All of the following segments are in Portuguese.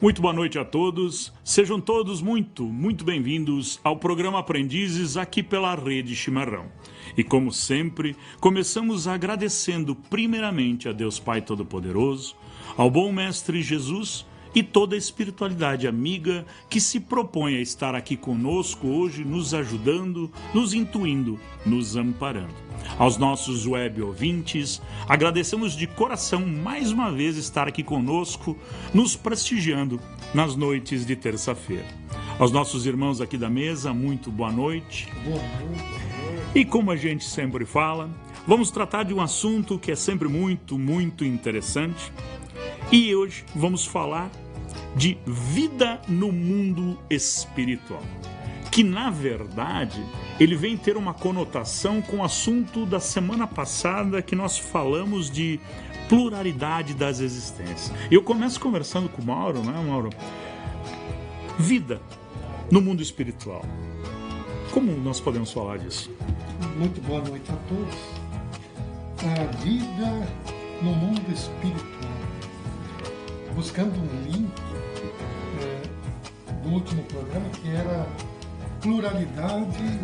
Muito boa noite a todos. Sejam todos muito bem-vindos ao programa Aprendizes aqui pela Rede Chimarrão. E como sempre, começamos agradecendo primeiramente a Deus Pai Todo-Poderoso, ao bom Mestre Jesus e toda a espiritualidade amiga que se propõe a estar aqui conosco hoje, nos ajudando, nos intuindo, nos amparando. Aos nossos web ouvintes, agradecemos de coração mais uma vez estar aqui conosco, nos prestigiando nas noites de terça-feira. Aos nossos irmãos aqui da mesa, muito boa noite. E como a gente sempre fala, vamos tratar de um assunto que é sempre muito interessante. E hoje vamos falar de vida no mundo espiritual, que na verdade ele vem ter uma conotação com o assunto da semana passada que nós falamos de pluralidade das existências. Eu começo conversando com o Mauro, né, Mauro? Vida no mundo espiritual. Como nós podemos falar disso? Muito boa noite a todos. A vida no mundo espiritual. Buscando um link do último programa, que era pluralidade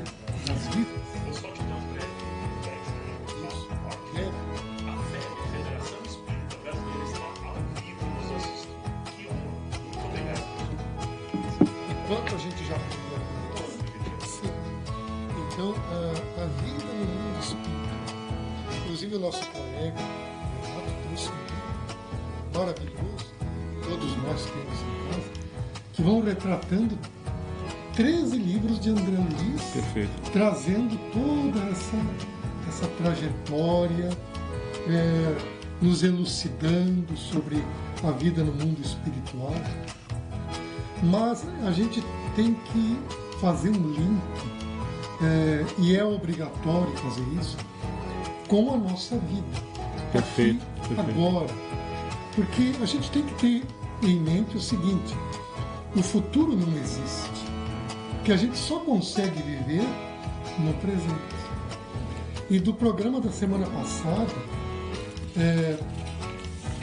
das vidas. Eu só te dou um breve. A Federação Espírita Brasileira está ao vivo nos assistindo. Que honra. Muito obrigado. Enquanto a gente já então, a vida no mundo espiritual. Inclusive o nosso colega Renato trouxe um livro maravilhoso, todos nós temos em casa, que vão retratando 13 livros de André Luiz. Perfeito. Trazendo toda essa trajetória, nos elucidando sobre a vida no mundo espiritual. Mas a gente tem que fazer um link, e é obrigatório fazer isso, com a nossa vida. Perfeito. Agora. Porque a gente tem que ter em mente o seguinte: o futuro não existe. Que a gente só consegue viver no presente. E do programa da semana passada,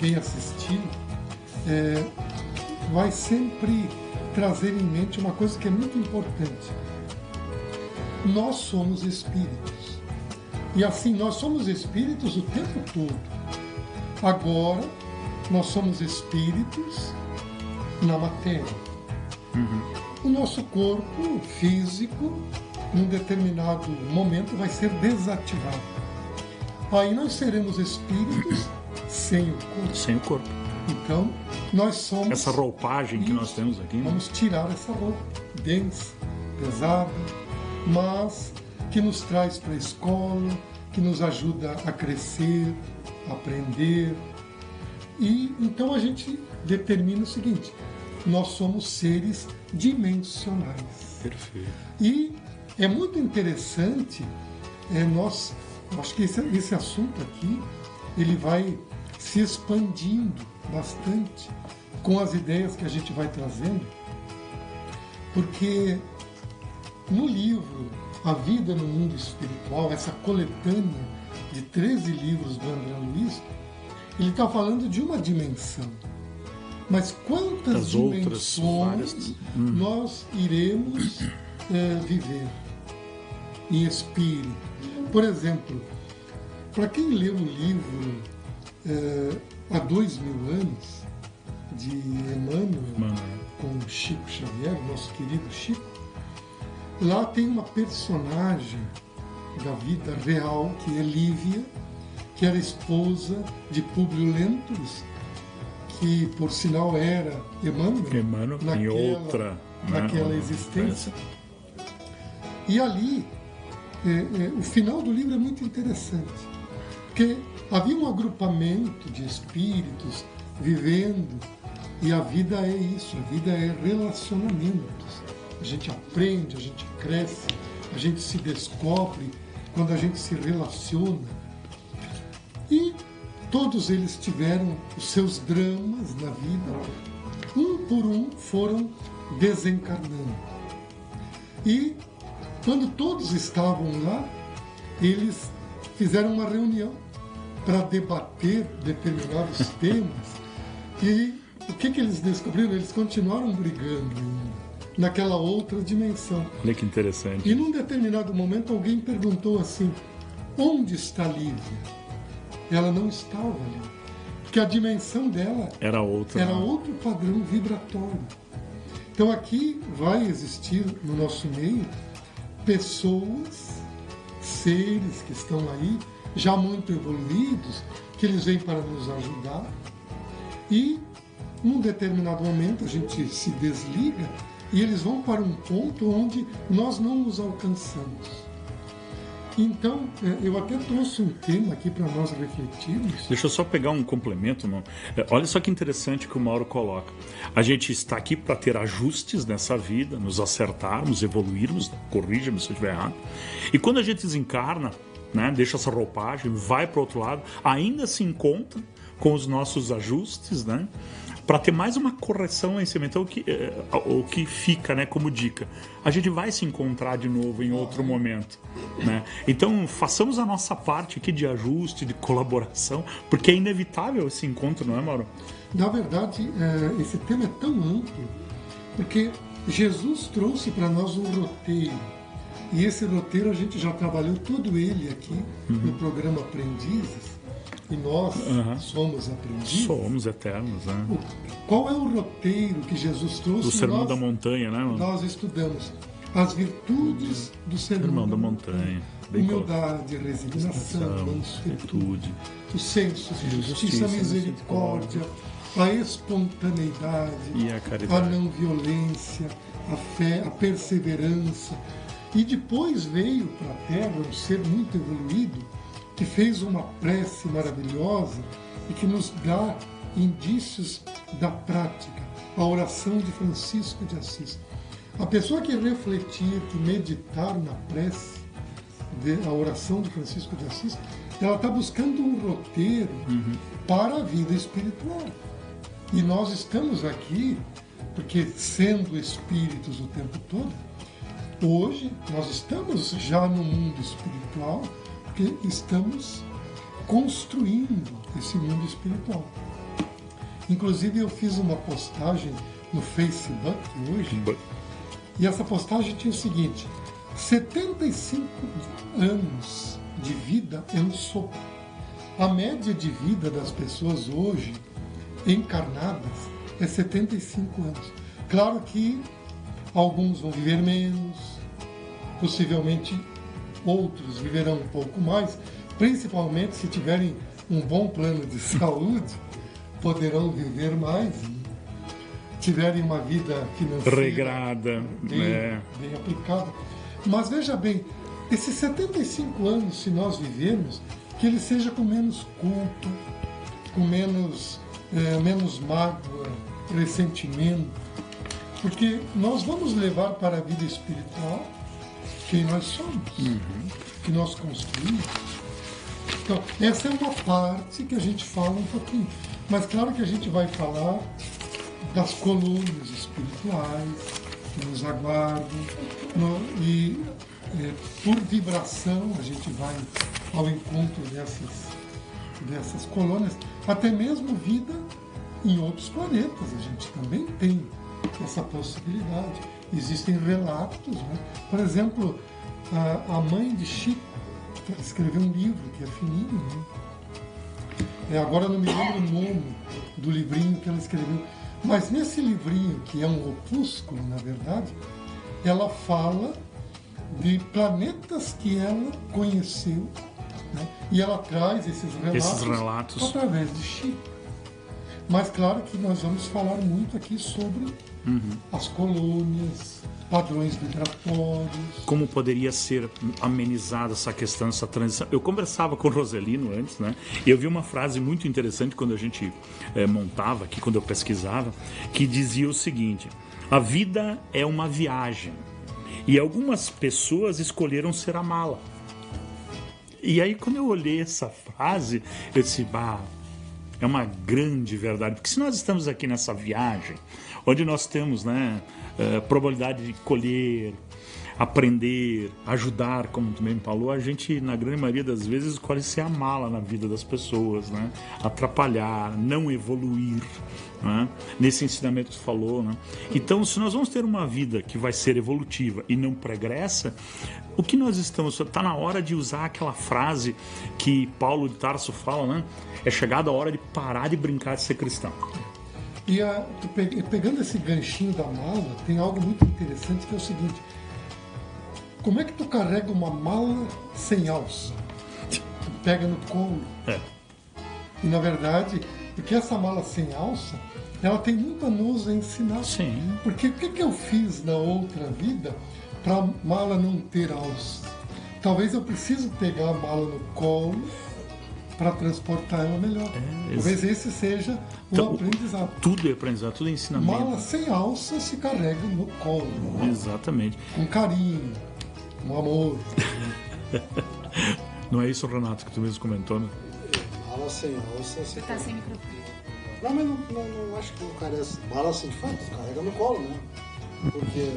quem assistiu vai sempre trazer em mente uma coisa que é muito importante. Nós somos espíritos. E assim, nós somos espíritos o tempo todo. Agora, nós somos espíritos na matéria. O nosso corpo físico, num determinado momento, vai ser desativado. Aí nós seremos espíritos sem o corpo. Sem o corpo. Então, nós somos... Essa roupagem que nós temos aqui. Vamos tirar essa roupa densa, pesada, mas que nos traz para a escola, que nos ajuda a crescer, a aprender. E então a gente determina o seguinte: nós somos seres dimensionais. Perfeito. E é muito interessante, acho que esse assunto aqui, ele vai se expandindo bastante com as ideias que a gente vai trazendo, porque no livro A Vida no Mundo Espiritual, essa coletânea de 13 livros do André Luiz, ele está falando de uma dimensão. Mas quantas dimensões nós iremos viver em espírito? Por exemplo, para quem leu o livro Há 2000 anos, de Emmanuel, com Chico Xavier, nosso querido Chico, lá tem uma personagem da vida real, que é Lívia, que era esposa de Públio Lentulus, que por sinal era Emmanuel naquela existência. E ali, o final do livro é muito interessante, porque havia um agrupamento de espíritos vivendo, e a vida é isso, a vida é relacionamentos. A gente aprende, a gente cresce, a gente se descobre quando a gente se relaciona. E todos eles tiveram os seus dramas na vida, um por um foram desencarnando. E quando todos estavam lá, eles fizeram uma reunião para debater determinados temas e o que eles descobriram? Eles continuaram brigando naquela outra dimensão. Olha que interessante. E num determinado momento alguém perguntou assim: onde está Lívia? Ela não estava ali, porque a dimensão dela era outra, era outro padrão vibratório. Então aqui vai existir no nosso meio pessoas, seres que estão aí, já muito evoluídos, que eles vêm para nos ajudar, e num determinado momento a gente se desliga e eles vão para um ponto onde nós não os alcançamos. Então, eu até trouxe um tema aqui para nós refletirmos. Deixa eu só pegar um complemento. Não? Olha só que interessante que o Mauro coloca. A gente está aqui para ter ajustes nessa vida, nos acertarmos, evoluirmos, corrija-me se eu estiver errado. E quando a gente desencarna, né, deixa essa roupagem, vai para o outro lado, ainda se encontra com os nossos ajustes, né? Para ter mais uma correção em cima. Então, o que fica, né, como dica, a gente vai se encontrar de novo em outro momento, né? Então, façamos a nossa parte aqui de ajuste, de colaboração, porque é inevitável esse encontro, não é, Mauro? Na verdade, esse tema é tão amplo, porque Jesus trouxe para nós um roteiro, e esse roteiro a gente já trabalhou todo ele aqui no programa Aprendizes. E nós somos aprendizes. Somos eternos, né? Qual é o roteiro que Jesus trouxe? O Sermão da Montanha, né, mano? Nós estudamos as virtudes do Sermão da Montanha. Humildade, resignação, mansuetude, o senso de justiça, a misericórdia, a espontaneidade, e a caridade, a não violência, a fé, a perseverança. E depois veio para a Terra um ser muito evoluído, que fez uma prece maravilhosa e que nos dá indícios da prática, a oração de Francisco de Assis. A pessoa que refletir, que meditar na prece, a oração de Francisco de Assis, ela está buscando um roteiro para a vida espiritual. E nós estamos aqui, porque sendo espíritos o tempo todo, hoje nós estamos já no mundo espiritual, porque estamos construindo esse mundo espiritual. Inclusive eu fiz uma postagem no Facebook hoje, e essa postagem tinha o seguinte: 75 anos de vida é um sopro. A média de vida das pessoas hoje, encarnadas, é 75 anos. Claro que alguns vão viver menos, possivelmente outros viverão um pouco mais, principalmente se tiverem um bom plano de saúde, poderão viver mais, tiverem uma vida financeira regrada, bem aplicada. Mas veja bem, esses 75 anos, se nós vivermos, que ele seja com menos culpa, com menos mágoa, ressentimento, porque nós vamos levar para a vida espiritual quem nós somos, que nós construímos. Então, essa é uma parte que a gente fala um pouquinho. Mas claro que a gente vai falar das colônias espirituais que nos aguardam, e por vibração a gente vai ao encontro dessas colônias, até mesmo vida em outros planetas, a gente também tem essa possibilidade. Existem relatos, né? Por exemplo, a mãe de Chico, ela escreveu um livro que é fininho, né? Agora não me lembro o nome do livrinho que ela escreveu, mas nesse livrinho, que é um opúsculo, na verdade, ela fala de planetas que ela conheceu, né? E ela traz esses relatos através de Chico. Mas claro que nós vamos falar muito aqui sobre as colônias, padrões vibratórios. Como poderia ser amenizada essa questão, essa transição? Eu conversava com o Roselino antes, né? E eu vi uma frase muito interessante quando a gente montava aqui, quando eu pesquisava, que dizia o seguinte: a vida é uma viagem e algumas pessoas escolheram ser a mala. E aí quando eu olhei essa frase, eu disse, é uma grande verdade, porque se nós estamos aqui nessa viagem, onde nós temos, né, probabilidade de colher, aprender, ajudar, como tu bem falou, a gente, na grande maioria das vezes, escolhe ser a mala na vida das pessoas, né? Atrapalhar, não evoluir, né? Nesse ensinamento que tu falou, né? Então, se nós vamos ter uma vida que vai ser evolutiva e não pregressa, o que nós estamos... Está na hora de usar aquela frase que Paulo de Tarso fala, né? É chegada a hora de parar de brincar de ser cristão. E pegando esse ganchinho da mala, tem algo muito interessante que é o seguinte: como é que tu carrega uma mala sem alça? Tu pega no colo. E na verdade, porque essa mala sem alça, ela tem muito a nos ensinar. Sim. Porque o que eu fiz na outra vida para a mala não ter alça? Talvez eu precise pegar a mala no colo para transportar ela melhor. Talvez esse seja o aprendizado. Tudo é aprendizado, tudo é ensinamento. Mala sem alça se carrega no colo. Exatamente. Com carinho, com amor. Não é isso, Renato, que tu mesmo comentou, né? Mala sem alça... Você tá sem microfone. Não, mas não acho que não carece. Mala assim, de fato, carrega no colo, né? Porque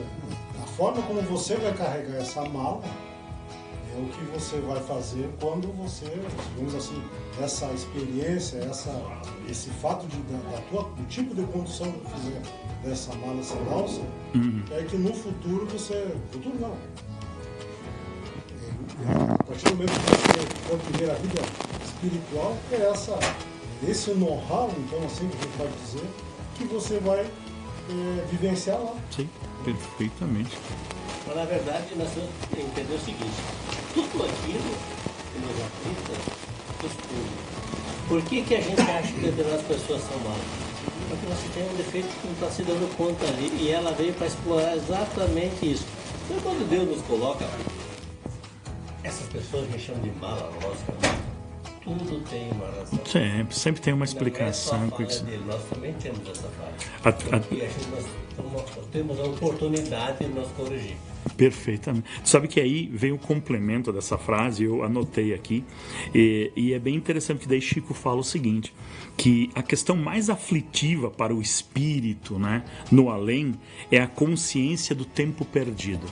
a forma como você vai carregar essa mala é o que você vai fazer quando você, digamos assim, essa experiência, esse fato do tipo de condução que fizer dessa mala sem alça, é que no futuro você... Futuro não. A partir do momento que você for viver a vida espiritual, é esse know-how, então assim que a gente vai dizer, que você vai vivenciar lá. Sim, perfeitamente. Mas na verdade nós temos que entender o seguinte: tudo aquilo que nos aflita, por que a gente acha que determinadas pessoas são malas? Porque você tem um defeito que não está se dando conta ali, e ela veio para explorar exatamente isso. Então quando Deus nos coloca, essas pessoas me chamam de mala, lógico. Tudo tem uma razão. Sempre tem uma explicação. Não é só a falha dele, nós também temos essa falha. Porque nós temos a oportunidade de nos corrigir. Perfeitamente. Tu sabe que aí vem o complemento dessa frase, eu anotei aqui, e é bem interessante que daí Chico fala o seguinte, que a questão mais aflitiva para o espírito, né, no além, é a consciência do tempo perdido.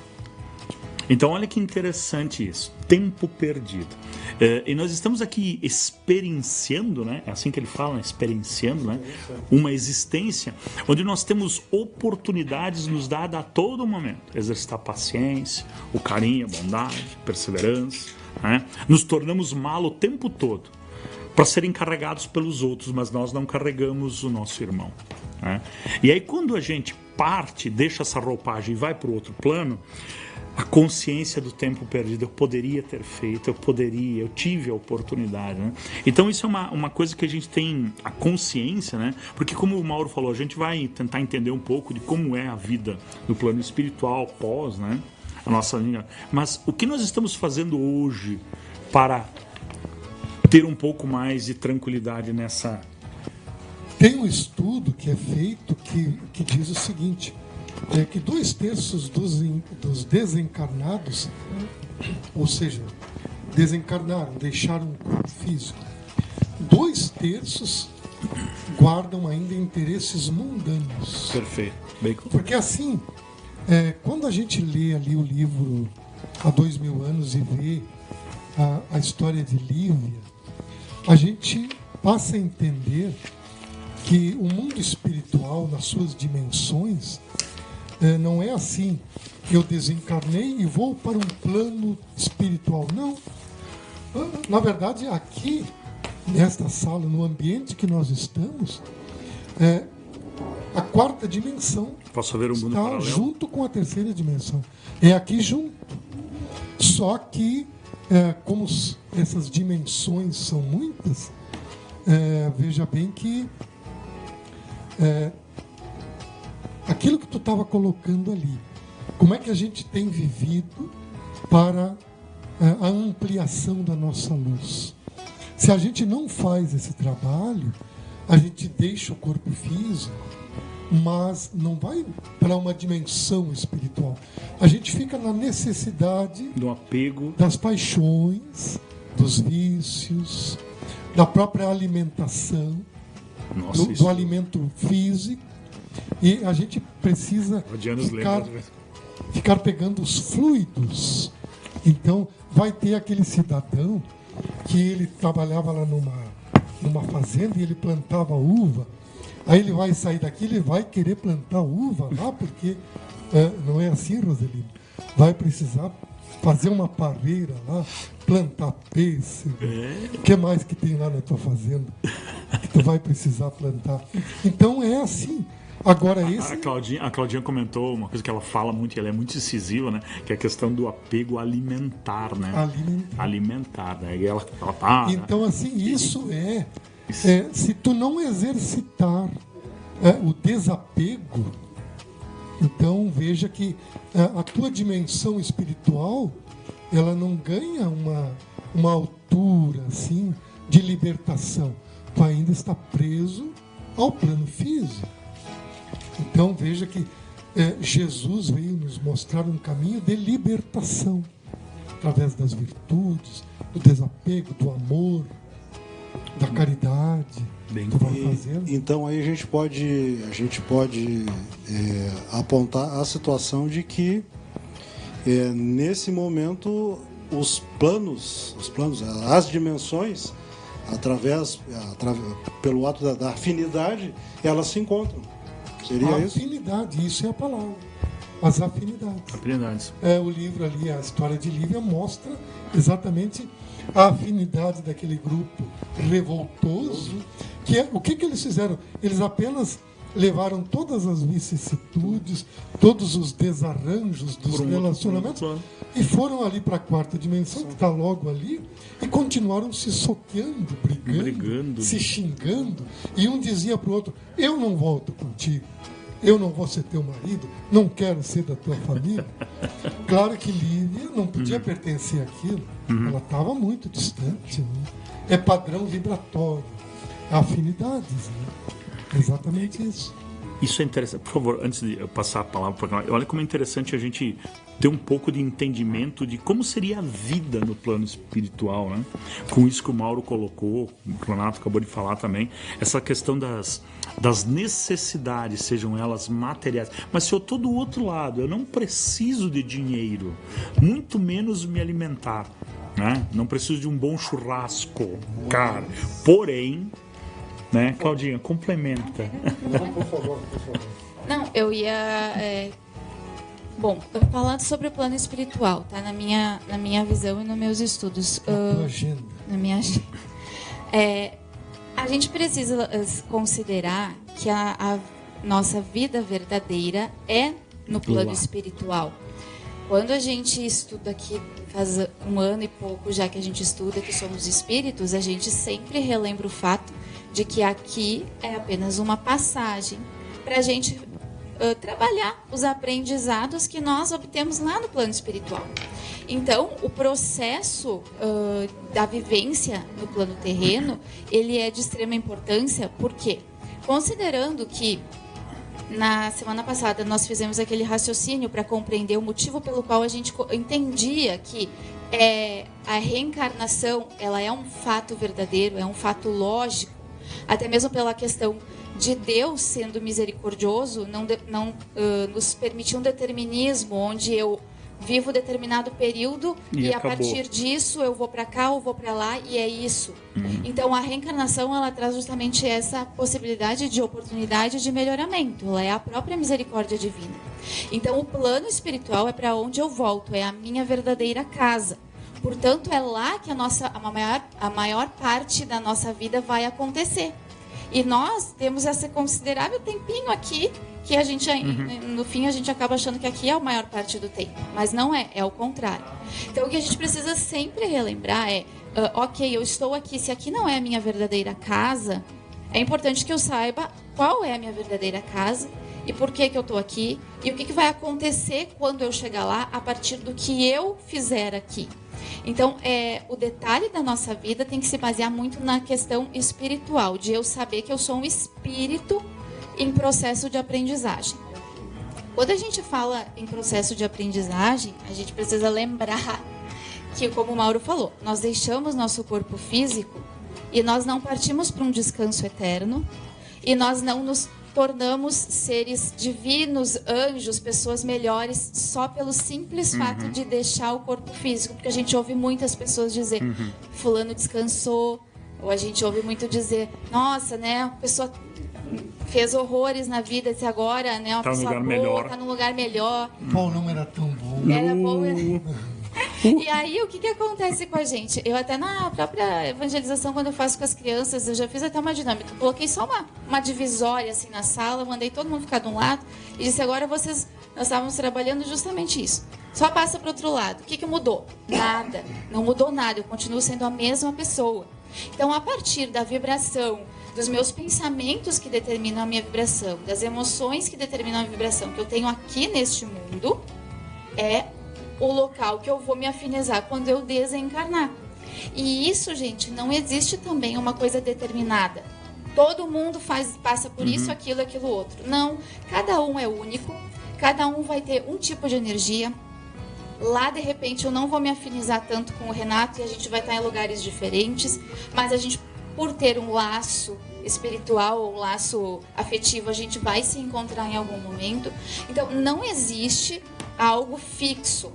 Então olha que interessante isso, tempo perdido. E nós estamos aqui experienciando, né? É assim que ele fala, experienciando, né? Uma existência onde nós temos oportunidades nos dadas a todo momento. Exercitar paciência, o carinho, a bondade, a perseverança, né? Nos tornamos mal o tempo todo para serem carregados pelos outros, mas nós não carregamos o nosso irmão, né? E aí quando a gente parte, deixa essa roupagem e vai para o outro plano, a consciência do tempo perdido, eu poderia ter feito, eu tive a oportunidade, né? Então isso é uma coisa que a gente tem a consciência, né? Porque como o Mauro falou, a gente vai tentar entender um pouco de como é a vida no plano espiritual pós, né? A nossa linha. Mas o que nós estamos fazendo hoje para ter um pouco mais de tranquilidade nessa... Tem um estudo que é feito que diz o seguinte... É que 2/3 dos desencarnados, ou seja, desencarnaram, deixaram um corpo físico, 2/3 guardam ainda interesses mundanos. Perfeito. Bem... Porque assim, quando a gente lê ali o livro há 2000 anos e vê a história de Lívia, a gente passa a entender que o mundo espiritual, nas suas dimensões, não é assim, eu desencarnei e vou para um plano espiritual. Não. Na verdade, aqui, nesta sala, no ambiente que nós estamos, a quarta dimensão Posso ver um mundo está paralelo? junto com a terceira dimensão. É aqui junto. Só que, como essas dimensões são muitas, veja bem que... aquilo que tu estava colocando ali, como é que a gente tem vivido para a ampliação da nossa luz? Se a gente não faz esse trabalho, a gente deixa o corpo físico, mas não vai para uma dimensão espiritual. A gente fica na necessidade do apego, das paixões, dos vícios, da própria alimentação, do alimento físico. E a gente precisa ficar pegando os fluidos. Então, vai ter aquele cidadão que ele trabalhava lá numa fazenda e ele plantava uva. Aí ele vai sair daqui, ele vai querer plantar uva lá, porque não é assim, Roselino? Vai precisar fazer uma parreira lá, plantar pêssego. O que mais que tem lá na tua fazenda que tu vai precisar plantar? Então é assim. Agora esse... A Claudinha comentou uma coisa que ela fala muito, e ela é muito incisiva, né? Que é a questão do apego alimentar, né? Alimentar, né? E ela tá, então, assim, isso se tu não exercitar o desapego, então veja que a tua dimensão espiritual, ela não ganha uma altura, assim, de libertação. Tu ainda está preso ao plano físico. Então veja que Jesus veio nos mostrar um caminho de libertação através das virtudes, do desapego, do amor, da caridade. Tu vai fazendo. Então aí a gente pode apontar a situação de que nesse momento os planos, as dimensões, pelo ato da afinidade, elas se encontram. Seria isso? Afinidade, isso é a palavra. As afinidades. O livro ali, a história de Lívia, mostra exatamente a afinidade daquele grupo revoltoso. O que eles fizeram? Eles apenas levaram todas as vicissitudes, todos os desarranjos dos relacionamentos e foram ali para a quarta dimensão, que está logo ali, e continuaram se soqueando, brigando, se xingando. E um dizia para o outro: eu não volto contigo, eu não vou ser teu marido, não quero ser da tua família. Claro que Lívia não podia pertencer àquilo, ela estava muito distante. Né? É padrão vibratório, afinidades, né? Exatamente isso. Isso é interessante. Por favor, antes de eu passar a palavra para o programa, olha como é interessante a gente ter um pouco de entendimento de como seria a vida no plano espiritual, né? Com isso que o Mauro colocou, o Renato acabou de falar também, essa questão das necessidades, sejam elas materiais. Mas se eu estou do outro lado, eu não preciso de dinheiro, muito menos me alimentar, né? Não preciso de um bom churrasco, cara. Porém, né, Claudinha, complementa. Não, por favor. Não, eu ia... Bom, falando sobre o plano espiritual, tá? Na minha visão e nos meus estudos. Na tua agenda. Na minha agenda. A gente precisa considerar que a nossa vida verdadeira é no plano espiritual. Quando a gente estuda aqui, faz 1 ano e pouco já que a gente estuda que somos espíritos, a gente sempre relembra o fato de que aqui é apenas uma passagem para a gente trabalhar os aprendizados que nós obtemos lá no plano espiritual. Então, o processo da vivência no plano terreno, ele é de extrema importância, porque, considerando que na semana passada nós fizemos aquele raciocínio para compreender o motivo pelo qual a gente entendia que a reencarnação, ela é um fato verdadeiro, é um fato lógico, até mesmo pela questão de Deus sendo misericordioso, não nos permitir um determinismo onde eu vivo determinado período e a partir disso eu vou para cá ou vou para lá e é isso. Então a reencarnação, ela traz justamente essa possibilidade de oportunidade de melhoramento, ela é a própria misericórdia divina. Então o plano espiritual é para onde eu volto, é a minha verdadeira casa. Portanto, é lá que a maior parte da nossa vida vai acontecer. E nós temos esse considerável tempinho aqui, que a gente, no fim, a gente acaba achando que aqui é a maior parte do tempo. Mas não é o contrário. Então, o que a gente precisa sempre relembrar ok, eu estou aqui, se aqui não é a minha verdadeira casa, é importante que eu saiba qual é a minha verdadeira casa e por que eu estou aqui, e o que vai acontecer quando eu chegar lá a partir do que eu fizer aqui. Então, o detalhe da nossa vida tem que se basear muito na questão espiritual, de eu saber que eu sou um espírito em processo de aprendizagem. Quando a gente fala em processo de aprendizagem, a gente precisa lembrar que, como o Mauro falou, nós deixamos nosso corpo físico e nós não partimos para um descanso eterno e nós não nos tornamos seres divinos, anjos, pessoas melhores, só pelo simples fato de deixar o corpo físico. Porque a gente ouve muitas pessoas dizer, fulano descansou, ou a gente ouve muito dizer, nossa, né, a pessoa fez horrores na vida, e agora, né, uma tá pessoa boa, tá num lugar melhor. Pô, não era tão bom. Era bom. E aí, o que acontece com a gente? Eu até na própria evangelização, quando eu faço com as crianças, eu já fiz até uma dinâmica. Coloquei só uma divisória assim na sala, mandei todo mundo ficar de um lado e disse, agora nós estávamos trabalhando justamente isso. Só passa para o outro lado. O que mudou? Nada. Não mudou nada. Eu continuo sendo a mesma pessoa. Então, a partir da vibração, dos meus pensamentos que determinam a minha vibração, das emoções que determinam a vibração que eu tenho aqui neste mundo, é o local que eu vou me afinizar quando eu desencarnar. E isso, gente, não existe também uma coisa determinada. Todo mundo passa por isso, aquilo, aquilo outro. Não, cada um é único, cada um vai ter um tipo de energia. Lá, de repente, eu não vou me afinizar tanto com o Renato e a gente vai estar em lugares diferentes, mas a gente, por ter um laço espiritual ou um laço afetivo, a gente vai se encontrar em algum momento. Então, não existe algo fixo.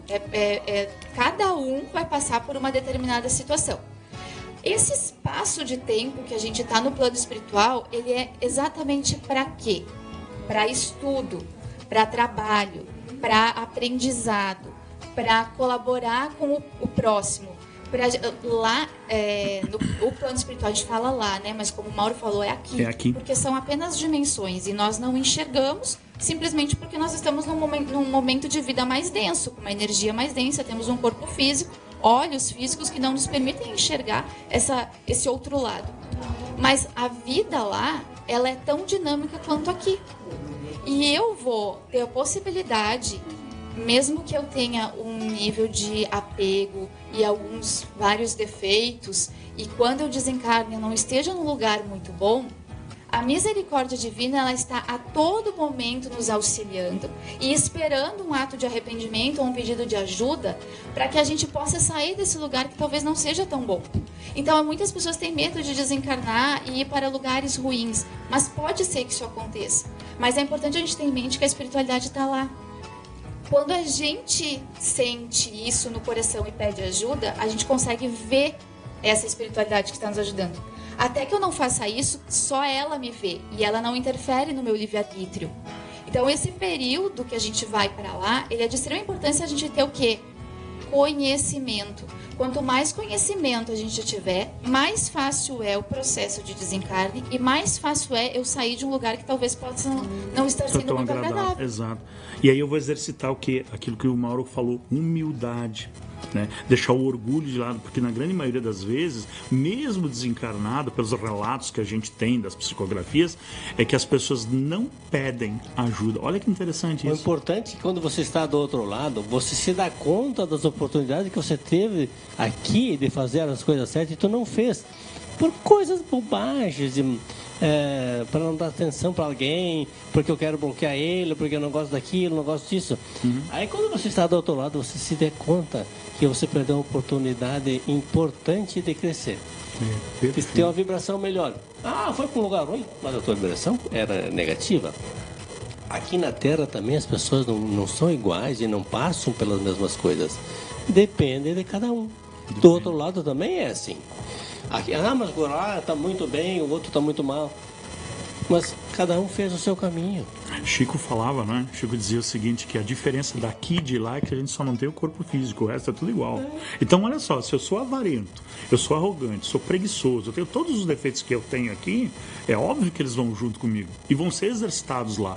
Cada um vai passar por uma determinada situação. Esse espaço de tempo que a gente está no plano espiritual, ele é exatamente para quê? Para estudo, para trabalho, para aprendizado, para colaborar com o próximo. Lá, no plano espiritual, a gente fala lá, né? Mas como o Mauro falou, é aqui. Porque são apenas dimensões e nós não enxergamos simplesmente porque nós estamos num momento de vida mais denso, com uma energia mais densa, temos um corpo físico, olhos físicos que não nos permitem enxergar esse outro lado. Mas a vida lá, ela é tão dinâmica quanto aqui. E eu vou ter a possibilidade, mesmo que eu tenha um nível de apego e vários defeitos, e quando eu desencarne eu não esteja num lugar muito bom, a misericórdia divina, ela está a todo momento nos auxiliando e esperando um ato de arrependimento ou um pedido de ajuda para que a gente possa sair desse lugar que talvez não seja tão bom. Então, muitas pessoas têm medo de desencarnar e ir para lugares ruins, mas pode ser que isso aconteça. Mas é importante a gente ter em mente que a espiritualidade está lá. Quando a gente sente isso no coração e pede ajuda, a gente consegue ver essa espiritualidade que está nos ajudando. Até que eu não faça isso, só ela me vê e ela não interfere no meu livre-arbítrio. Então, esse período que a gente vai para lá, ele é de extrema importância a gente ter o quê? Conhecimento. Quanto mais conhecimento a gente tiver, mais fácil é o processo de desencarne e mais fácil é eu sair de um lugar que talvez possa não estar sendo muito agradável. Exato. E aí eu vou exercitar aquilo que o Mauro falou, humildade. Né? Deixar o orgulho de lado, porque na grande maioria das vezes, mesmo desencarnado, pelos relatos que a gente tem das psicografias, é que as pessoas não pedem ajuda. Olha que interessante isso. O importante é que quando você está do outro lado, você se dá conta das oportunidades que você teve aqui de fazer as coisas certas e tu não fez. Por coisas bobagens, para não dar atenção para alguém, porque eu quero bloquear ele, porque eu não gosto daquilo, não gosto disso. Aí quando você está do outro lado, você se dá conta que você perdeu uma oportunidade importante de crescer. De ter uma vibração melhor. Foi para um lugar ruim, mas a tua vibração era negativa. Aqui na Terra também as pessoas não são iguais e não passam pelas mesmas coisas. Depende de cada um. Do outro lado também é assim. Aqui, mas por lá está muito bem, o outro está muito mal. Mas cada um fez o seu caminho. Chico falava, né? Chico dizia o seguinte, que a diferença daqui e de lá é que a gente só não tem o corpo físico, o resto é tudo igual. Então, olha só, se eu sou avarento, eu sou arrogante, sou preguiçoso, eu tenho todos os defeitos que eu tenho aqui, é óbvio que eles vão junto comigo e vão ser exercitados lá.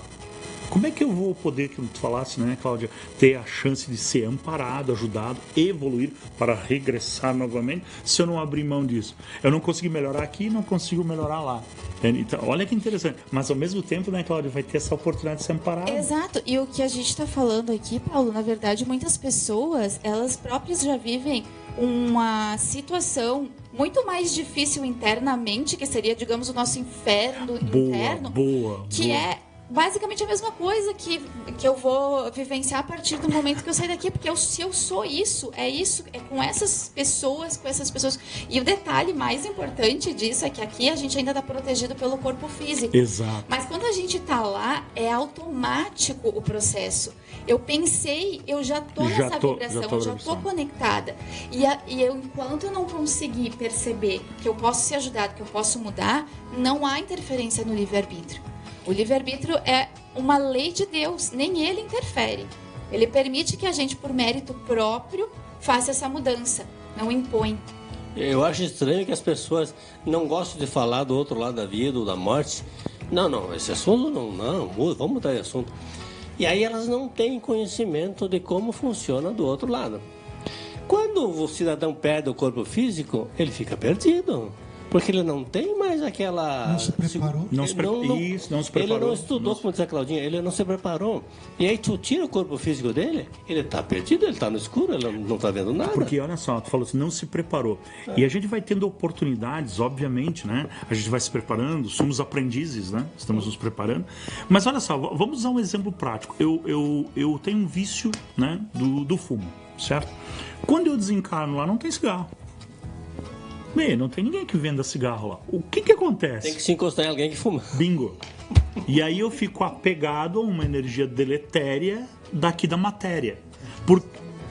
Como é que eu vou poder, que tu falasse, né, Cláudia, ter a chance de ser amparado, ajudado, evoluir para regressar novamente, se eu não abrir mão disso? Eu não consegui melhorar aqui, não consigo melhorar lá. Então, olha que interessante. Mas ao mesmo tempo, né, Cláudia, vai ter essa oportunidade de ser amparado. Exato. E o que a gente está falando aqui, Paulo, na verdade, muitas pessoas, elas próprias já vivem uma situação muito mais difícil internamente, que seria, digamos, o nosso inferno interno, que é basicamente a mesma coisa que eu vou vivenciar a partir do momento que eu sair daqui, porque se eu sou isso, é com essas pessoas, E o detalhe mais importante disso é que aqui a gente ainda está protegido pelo corpo físico. Exato. Mas quando a gente está lá, é automático o processo. Eu pensei, eu já tô nessa vibração, eu já tô conectada. Enquanto eu não conseguir perceber que eu posso ser ajudado, que eu posso mudar, não há interferência no livre-arbítrio. O livre-arbítrio é uma lei de Deus, nem ele interfere. Ele permite que a gente, por mérito próprio, faça essa mudança, não impõe. Eu acho estranho que as pessoas não gostam de falar do outro lado da vida ou da morte. Não, esse assunto não, vamos mudar de assunto. E aí elas não têm conhecimento de como funciona do outro lado. Quando o cidadão perde o corpo físico, ele fica perdido. Porque ele não tem mais aquela... Não se preparou. Não se preparou. Ele não estudou, como diz a Claudinha, ele não se preparou. E aí tu tira o corpo físico dele, ele está perdido, ele está no escuro, ele não está vendo nada. Porque, olha só, tu falou assim, não se preparou. E a gente vai tendo oportunidades, obviamente, né? A gente vai se preparando, somos aprendizes, né? Estamos nos preparando. Mas olha só, vamos usar um exemplo prático. Eu tenho um vício, né, do fumo, certo? Quando eu desencarno lá, não tem cigarro. Bem, não tem ninguém que venda cigarro lá. O que acontece? Tem que se encostar em alguém que fuma. Bingo. E aí eu fico apegado a uma energia deletéria daqui da matéria.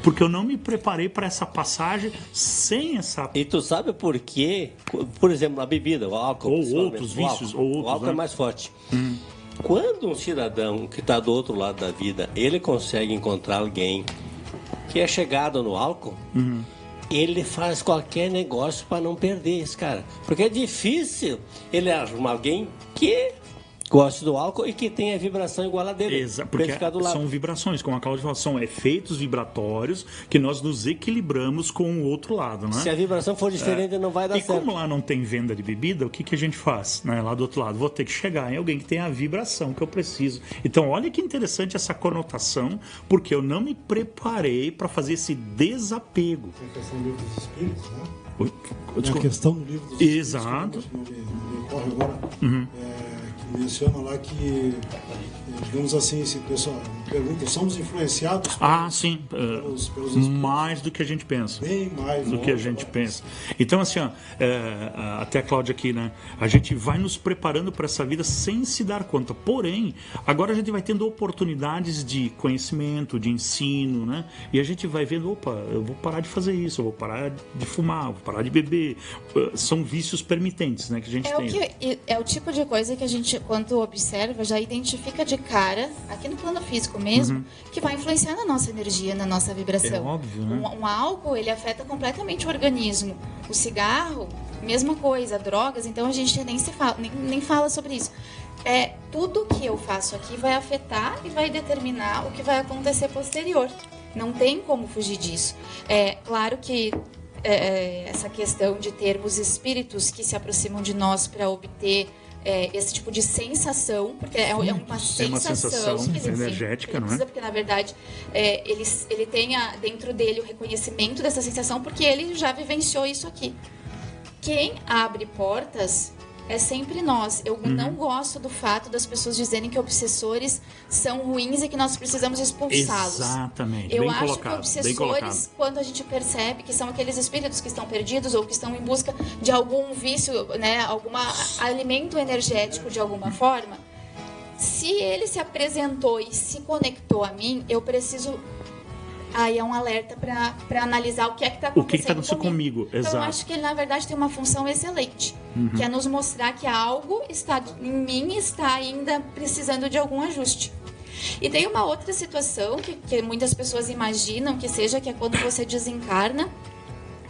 Porque eu não me preparei para essa passagem sem essa... E tu sabe por quê? Por exemplo, a bebida, o álcool. Ou outros vícios. O álcool é mais forte. Quando um cidadão que está do outro lado da vida, ele consegue encontrar alguém que é chegado no álcool... Ele faz qualquer negócio para não perder esse cara. Porque é difícil ele arrumar alguém que goste do álcool e que tenha vibração igual a dele. Exato, porque são vibrações, como a Cláudia falou, são efeitos vibratórios que nós nos equilibramos com o outro lado, né? Se a vibração for diferente, não vai dar certo. E como lá não tem venda de bebida, o que a gente faz, né? Lá do outro lado? Vou ter que chegar em alguém que tem a vibração que eu preciso. Então, olha que interessante essa conotação, porque eu não me preparei para fazer esse desapego. É a questão do livro dos espíritos, né? Desculpa. A questão do livro dos Exato. espíritos, me ocorre agora, que menciona lá que, digamos assim, esse pessoal pergunta, somos influenciados sim, pelos mais do que a gente pensa. Bem mais do que a gente pensa. Então, assim, até a Cláudia aqui, né? A gente vai nos preparando para essa vida sem se dar conta. Porém, agora a gente vai tendo oportunidades de conhecimento, de ensino, né? E a gente vai vendo, opa, eu vou parar de fazer isso, eu vou parar de fumar, eu vou parar de beber. São vícios permitentes, né? Que a gente tem. É o tipo de coisa que a gente, quando observa, já identifica de cara, aqui no plano físico mesmo, que vai influenciar na nossa energia, na nossa vibração. É óbvio, né? Um álcool, ele afeta completamente o organismo. O cigarro, mesma coisa. Drogas, então a gente nem fala sobre isso. Tudo que eu faço aqui vai afetar e vai determinar o que vai acontecer posterior. Não tem como fugir disso. É claro que essa questão de termos espíritos que se aproximam de nós para obter esse tipo de sensação, porque é uma sensação energética, não é? Porque, na verdade, ele tenha dentro dele o reconhecimento dessa sensação, porque ele já vivenciou isso aqui. Quem abre portas é sempre nós. Eu não gosto do fato das pessoas dizerem que obsessores são ruins e que nós precisamos expulsá-los. Exatamente. Eu bem acho colocado, que obsessores, quando a gente percebe que são aqueles espíritos que estão perdidos ou que estão em busca de algum vício, né, algum alimento energético de alguma forma, se ele se apresentou e se conectou a mim, eu preciso... Aí é um alerta para analisar o que é que está acontecendo. O que está acontecendo comigo. Então, Exato. eu acho que ele, na verdade, tem uma função excelente, que é nos mostrar que algo está em mim e está ainda precisando de algum ajuste. E tem uma outra situação que muitas pessoas imaginam que seja, que é quando você desencarna,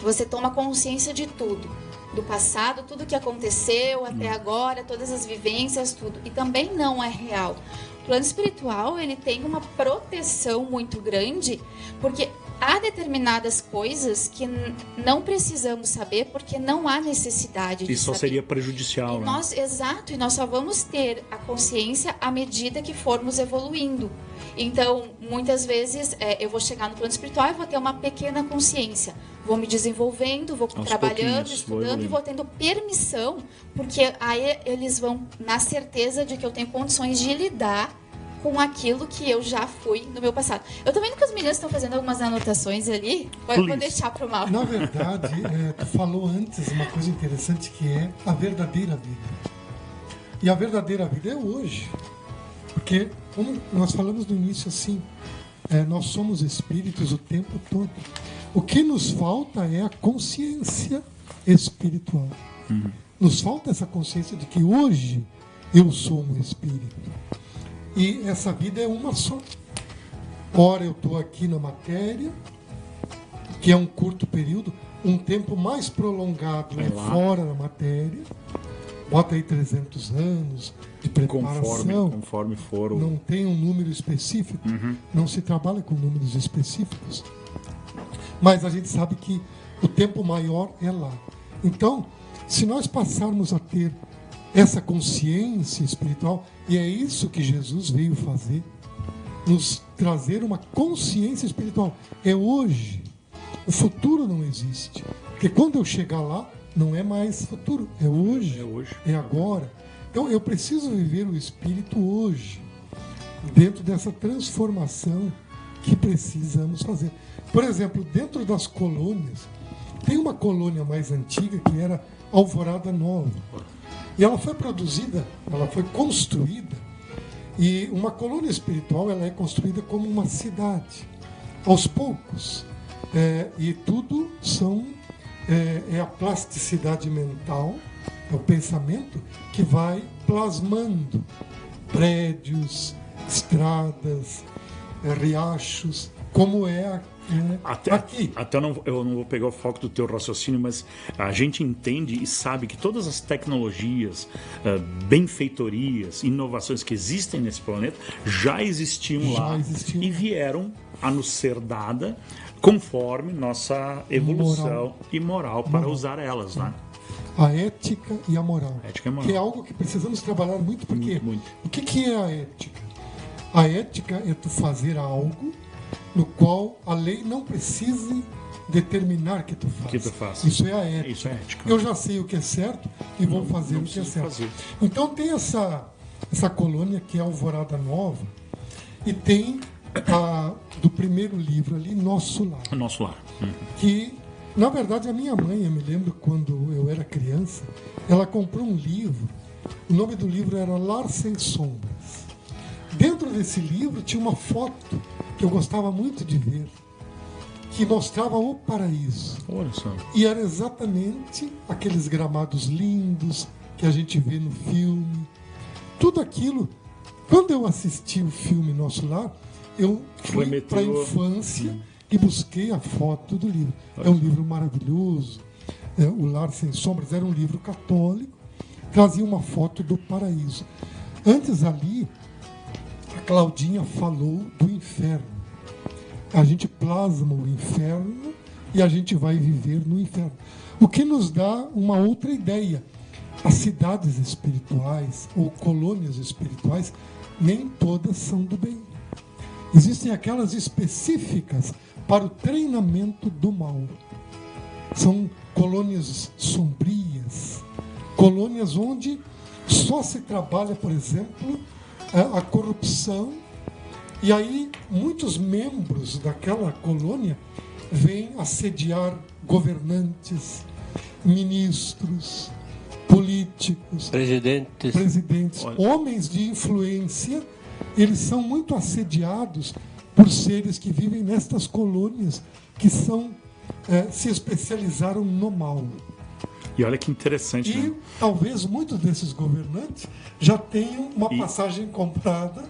você toma consciência de tudo. Do passado, tudo que aconteceu até agora, todas as vivências, tudo. E também não é real. O plano espiritual, ele tem uma proteção muito grande, porque há determinadas coisas que não precisamos saber porque não há necessidade de Isso só saber. seria prejudicial, né? Exato, e nós só vamos ter a consciência à medida que formos evoluindo. Então, muitas vezes, eu vou chegar no plano espiritual e vou ter uma pequena consciência. Vou me desenvolvendo, vou trabalhando, estudando e vou tendo permissão, porque aí eles vão na certeza de que eu tenho condições de lidar com aquilo que eu já fui no meu passado. Eu tô vendo que os meninos estão fazendo algumas anotações ali. Vou deixar pro Mauro. Na verdade, tu falou antes uma coisa interessante que é a verdadeira vida. E a verdadeira vida é hoje. Porque, como nós falamos no início assim, nós somos espíritos o tempo todo. O que nos falta é a consciência espiritual. Nos falta essa consciência de que hoje eu sou um espírito. E essa vida é uma só. Ora eu estou aqui na matéria, que é um curto período, um tempo mais prolongado é fora da matéria. Bota aí 300 anos de preparação. Conforme for. Não tem um número específico, não se trabalha com números específicos. Mas a gente sabe que o tempo maior é lá. Então, se nós passarmos a ter essa consciência espiritual, e é isso que Jesus veio fazer, nos trazer uma consciência espiritual. É hoje. O futuro não existe. Porque quando eu chegar lá, não é mais futuro, é hoje, é agora. Então eu preciso viver o espírito hoje, dentro dessa transformação que precisamos fazer. Por exemplo, dentro das colônias, tem uma colônia mais antiga que era Alvorada Nova. E ela foi produzida, ela foi construída, e uma colônia espiritual ela é construída como uma cidade, aos poucos. E tudo é a plasticidade mental, é o pensamento que vai plasmando prédios, estradas, riachos, como aqui. Até eu não vou pegar o foco do teu raciocínio, mas a gente entende e sabe que todas as tecnologias, benfeitorias, inovações que existem nesse planeta já existiam lá e vieram a nos ser dada conforme nossa evolução e moral para usar elas, né? A ética e a moral. Ética e moral. Que é algo que precisamos trabalhar muito, porque muito. O que é a ética? A ética é tu fazer algo no qual a lei não precise determinar que tu faça. Isso é a ética. Isso é ética. Eu já sei o que é certo e vou fazer o que é certo. Então tem essa colônia que é Alvorada Nova e tem do primeiro livro ali, Nosso Lar. Nosso Lar. Que, na verdade, a minha mãe, eu me lembro quando eu era criança, ela comprou um livro, o nome do livro era Lar Sem Sombras. Dentro desse livro tinha uma foto que eu gostava muito de ver, que mostrava o paraíso. Olha só. E era exatamente aqueles gramados lindos que a gente vê no filme. Tudo aquilo. Quando eu assisti o filme Nosso Lar, eu fui para a infância e busquei a foto do livro. É um livro maravilhoso. O Lar Sem Sombras era um livro católico, trazia uma foto do paraíso. Antes ali, a Claudinha falou do inferno. A gente plasma o inferno e a gente vai viver no inferno. O que nos dá uma outra ideia. As cidades espirituais ou colônias espirituais, nem todas são do bem. Existem aquelas específicas para o treinamento do mal. São colônias sombrias, colônias onde só se trabalha, por exemplo, a corrupção. E aí muitos membros daquela colônia vêm assediar governantes, ministros, políticos, presidentes, homens de influência. Eles são muito assediados por seres que vivem nestas colônias que se especializaram no mal. E olha que interessante, né? Talvez muitos desses governantes já tenham uma passagem comprada.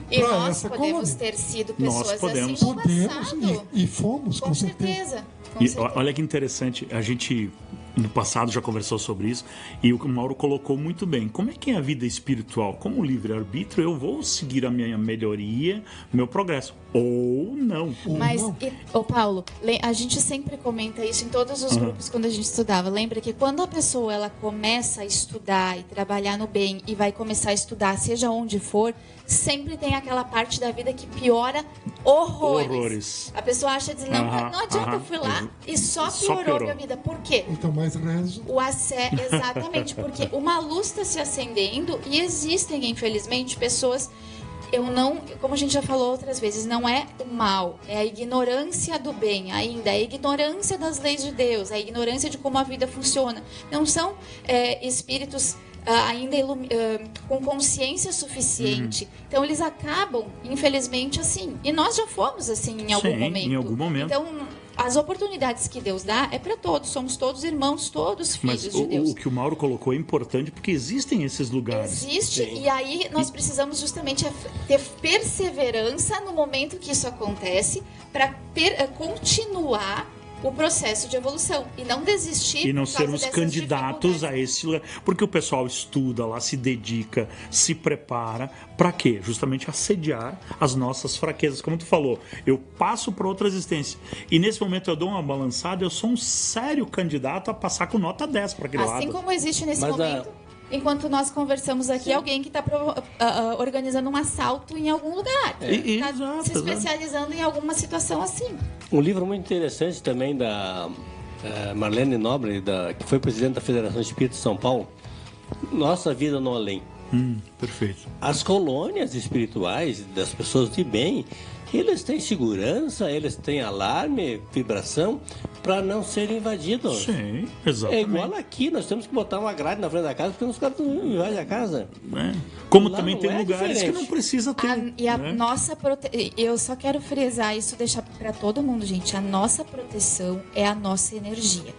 E nós podemos ter sido pessoas assim no passado. E fomos, com certeza. E olha que interessante, a gente no passado já conversou sobre isso, e o Mauro colocou muito bem. Como é que é a vida espiritual? Como livre-arbítrio, eu vou seguir a minha melhoria, meu progresso, ou não. Mas, Paulo, a gente sempre comenta isso em todos os grupos quando a gente estudava. Lembra que quando a pessoa ela começa a estudar e trabalhar no bem e vai começar a estudar, seja onde for, sempre tem aquela parte da vida que piora horrores. A pessoa acha, diz, não adianta, eu fui lá e só piorou minha vida. Por quê? Então mais rezo. Exatamente, porque uma luz está se acendendo e existem, infelizmente, pessoas... como a gente já falou outras vezes, não é o mal, é a ignorância do bem ainda, é a ignorância das leis de Deus, é a ignorância de como a vida funciona. Não são espíritos ainda com consciência suficiente. Então eles acabam, infelizmente, assim. E nós já fomos assim em algum momento. Em algum momento. Então, as oportunidades que Deus dá é para todos. Somos todos irmãos, todos filhos de Deus. O que o Mauro colocou é importante porque existem esses lugares. Existe, e aí nós precisamos justamente ter perseverança no momento que isso acontece para continuar o processo de evolução e não desistir. E não sermos candidatos a esse lugar. Porque o pessoal estuda lá, se dedica, se prepara. Para quê? Justamente assediar as nossas fraquezas. Como tu falou, eu passo para outra existência. E nesse momento eu dou uma balançada, eu sou um sério candidato a passar com nota 10 para aquele lado. Assim como existe nesse momento... Enquanto nós conversamos aqui, alguém que está organizando um assalto em algum lugar. Está se especializando em alguma situação assim. Um livro muito interessante também da Marlene Nobre, que foi presidente da Federação Espírita de São Paulo, Nossa Vida no Além. Perfeito. As colônias espirituais das pessoas de bem, eles têm segurança, eles têm alarme, vibração, para não serem invadidos. Sim, exatamente. É igual aqui, nós temos que botar uma grade na frente da casa, porque os caras não invadem a casa. Como lá também tem lugares diferente. Que não precisa ter. Nossa eu só quero frisar isso, deixar para todo mundo, gente. A nossa proteção é a nossa energia.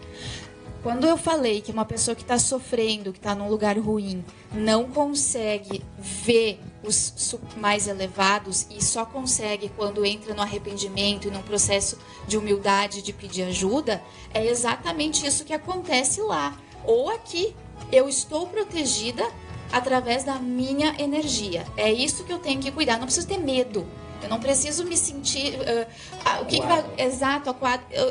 Quando eu falei que uma pessoa que está sofrendo, que está num lugar ruim, não consegue ver os mais elevados e só consegue quando entra no arrependimento e num processo de humildade, de pedir ajuda, é exatamente isso que acontece lá. Ou aqui, eu estou protegida através da minha energia. É isso que eu tenho que cuidar, não preciso ter medo. Eu não preciso me sentir... o que vai... Exato,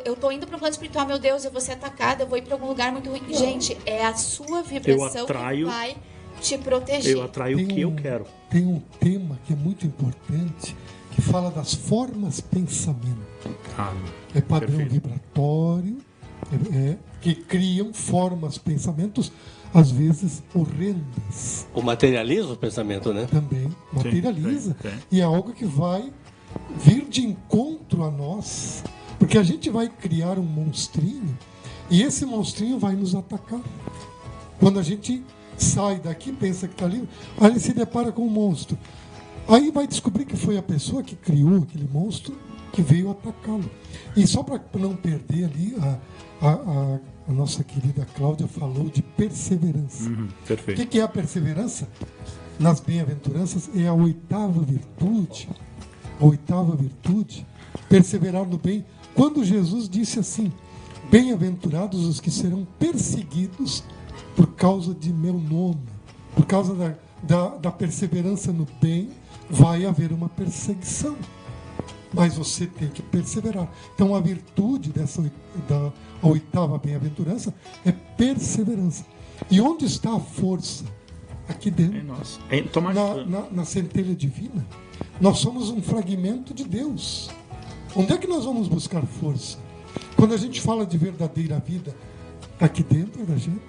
eu tô indo para um plano espiritual, meu Deus, eu vou ser atacada, eu vou ir para algum lugar muito ruim. Gente, é a sua vibração que vai te proteger. Eu atraio o que eu quero. Tem um tema que é muito importante, que fala das formas pensamento. É padrão vibratório, que criam formas pensamentos, às vezes horrendas. O materializa o pensamento, né? Também materializa. Sim. E é algo que vai vir de encontro a nós. Porque a gente vai criar um monstrinho e esse monstrinho vai nos atacar. Quando a gente sai daqui, pensa que está livre, aí ele se depara com um monstro. Aí vai descobrir que foi a pessoa que criou aquele monstro que veio atacá-lo. E só para não perder ali, a nossa querida Cláudia falou de perseverança. Perfeito. O que é a perseverança? Nas bem-aventuranças é a oitava virtude. A oitava virtude, perseverar no bem. Quando Jesus disse assim, bem-aventurados os que serão perseguidos por causa de meu nome, por causa da perseverança no bem, vai haver uma perseguição. Mas você tem que perseverar. Então a virtude da oitava bem-aventurança é perseverança. E onde está a força? Aqui dentro. Na centelha divina. Nós somos um fragmento de Deus. Onde é que nós vamos buscar força? Quando a gente fala de verdadeira vida, aqui dentro da gente,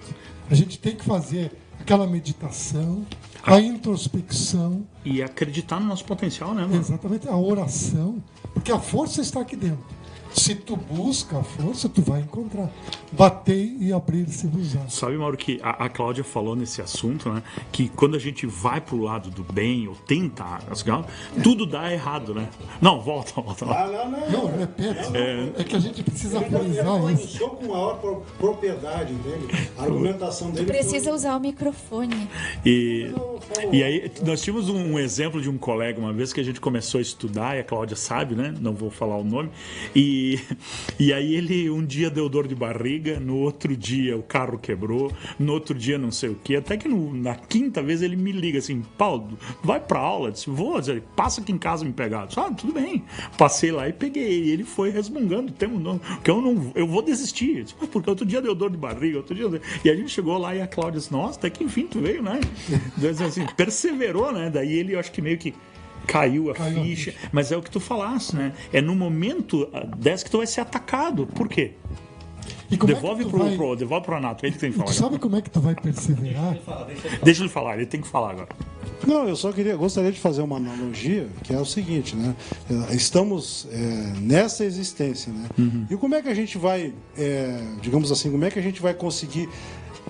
a gente tem que fazer aquela meditação, a introspecção. E acreditar no nosso potencial, né, mano? Exatamente, a oração. Porque a força está aqui dentro. Se tu busca a força, tu vai encontrar. Batei e abrir-se-vos-á. Sabe, Mauro, que a Cláudia falou nesse assunto, né? Que quando a gente vai pro lado do bem ou tenta, tudo dá errado, né? Não, volta. Não, repete. É que a gente precisa frisar isso. Estou com maior propriedade dele. A argumentação dele. Tu precisa usar o microfone. E aí, nós tínhamos um exemplo de um colega uma vez que a gente começou a estudar, e a Cláudia sabe, né? Não vou falar o nome. E E aí ele um dia deu dor de barriga, no outro dia o carro quebrou, no outro dia não sei o que, até que na quinta vez ele me liga assim, Paulo, vai pra aula? Eu disse, vou, passa aqui em casa me pegar. Eu disse, tudo bem. Passei lá e peguei ele, e ele foi resmungando, que eu vou desistir. Eu disse, porque outro dia deu dor de barriga, outro dia... E a gente chegou lá e a Cláudia disse, nossa, até que enfim tu veio, né? Assim, perseverou, né? Daí ele, eu acho que meio que caiu a ficha, mas é o que tu falaste, né? É no momento dessa que tu vai ser atacado. Por quê? Devolve pro Renato, ele que tem que falar. Tu sabe como é que tu vai perseverar? Deixa ele falar, ele tem que falar agora. Não, eu só gostaria de fazer uma analogia, que é o seguinte, né? Estamos nessa existência, né? E como é que a gente vai, digamos assim, como é que a gente vai conseguir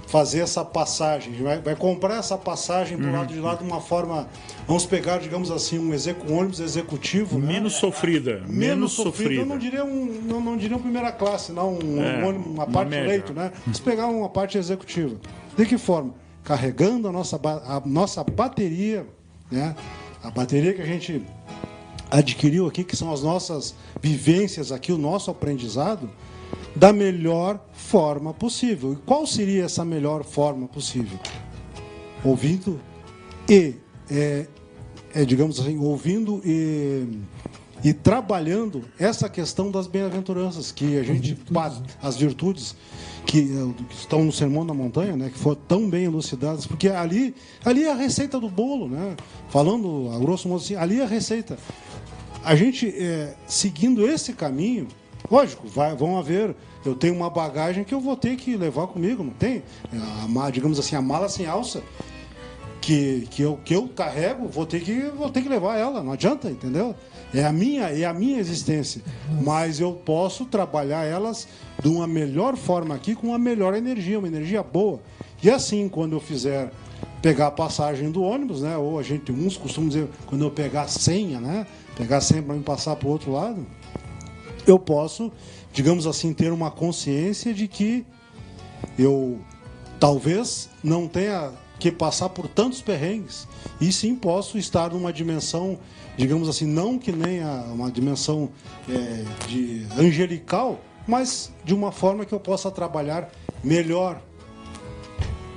fazer essa passagem, vai comprar essa passagem pro lado de lá de uma forma, vamos pegar, digamos assim, um ônibus executivo, menos sofrida, menos sofrida. Eu não diria uma primeira classe, não uma parte de leito, né? Vamos pegar uma parte executiva. De que forma? Carregando a nossa bateria, né? A bateria que a gente adquiriu aqui, que são as nossas vivências aqui, o nosso aprendizado, da melhor forma possível. E qual seria essa melhor forma possível? Ouvindo e, digamos assim, ouvindo e trabalhando essa questão das bem-aventuranças, que a gente, as virtudes que estão no Sermão da Montanha, né, que foram tão bem elucidadas, porque ali é a receita do bolo, né? Falando a grosso modo assim, ali é a receita. A gente, seguindo esse caminho, lógico, vão haver... Eu tenho uma bagagem que eu vou ter que levar comigo, não tem? Digamos assim, a mala sem alça que eu carrego, vou ter que levar ela, não adianta, entendeu? É a minha existência. Mas eu posso trabalhar elas de uma melhor forma aqui, com uma melhor energia, uma energia boa. E assim, quando eu fizer pegar a passagem do ônibus, né? Ou uns costumam dizer, quando eu pegar a senha, né? Pegar a senha para me passar para o outro lado, eu posso, digamos assim, ter uma consciência de que eu talvez não tenha que passar por tantos perrengues, e sim posso estar numa dimensão, digamos assim, não que nem uma dimensão de angelical, mas de uma forma que eu possa trabalhar melhor.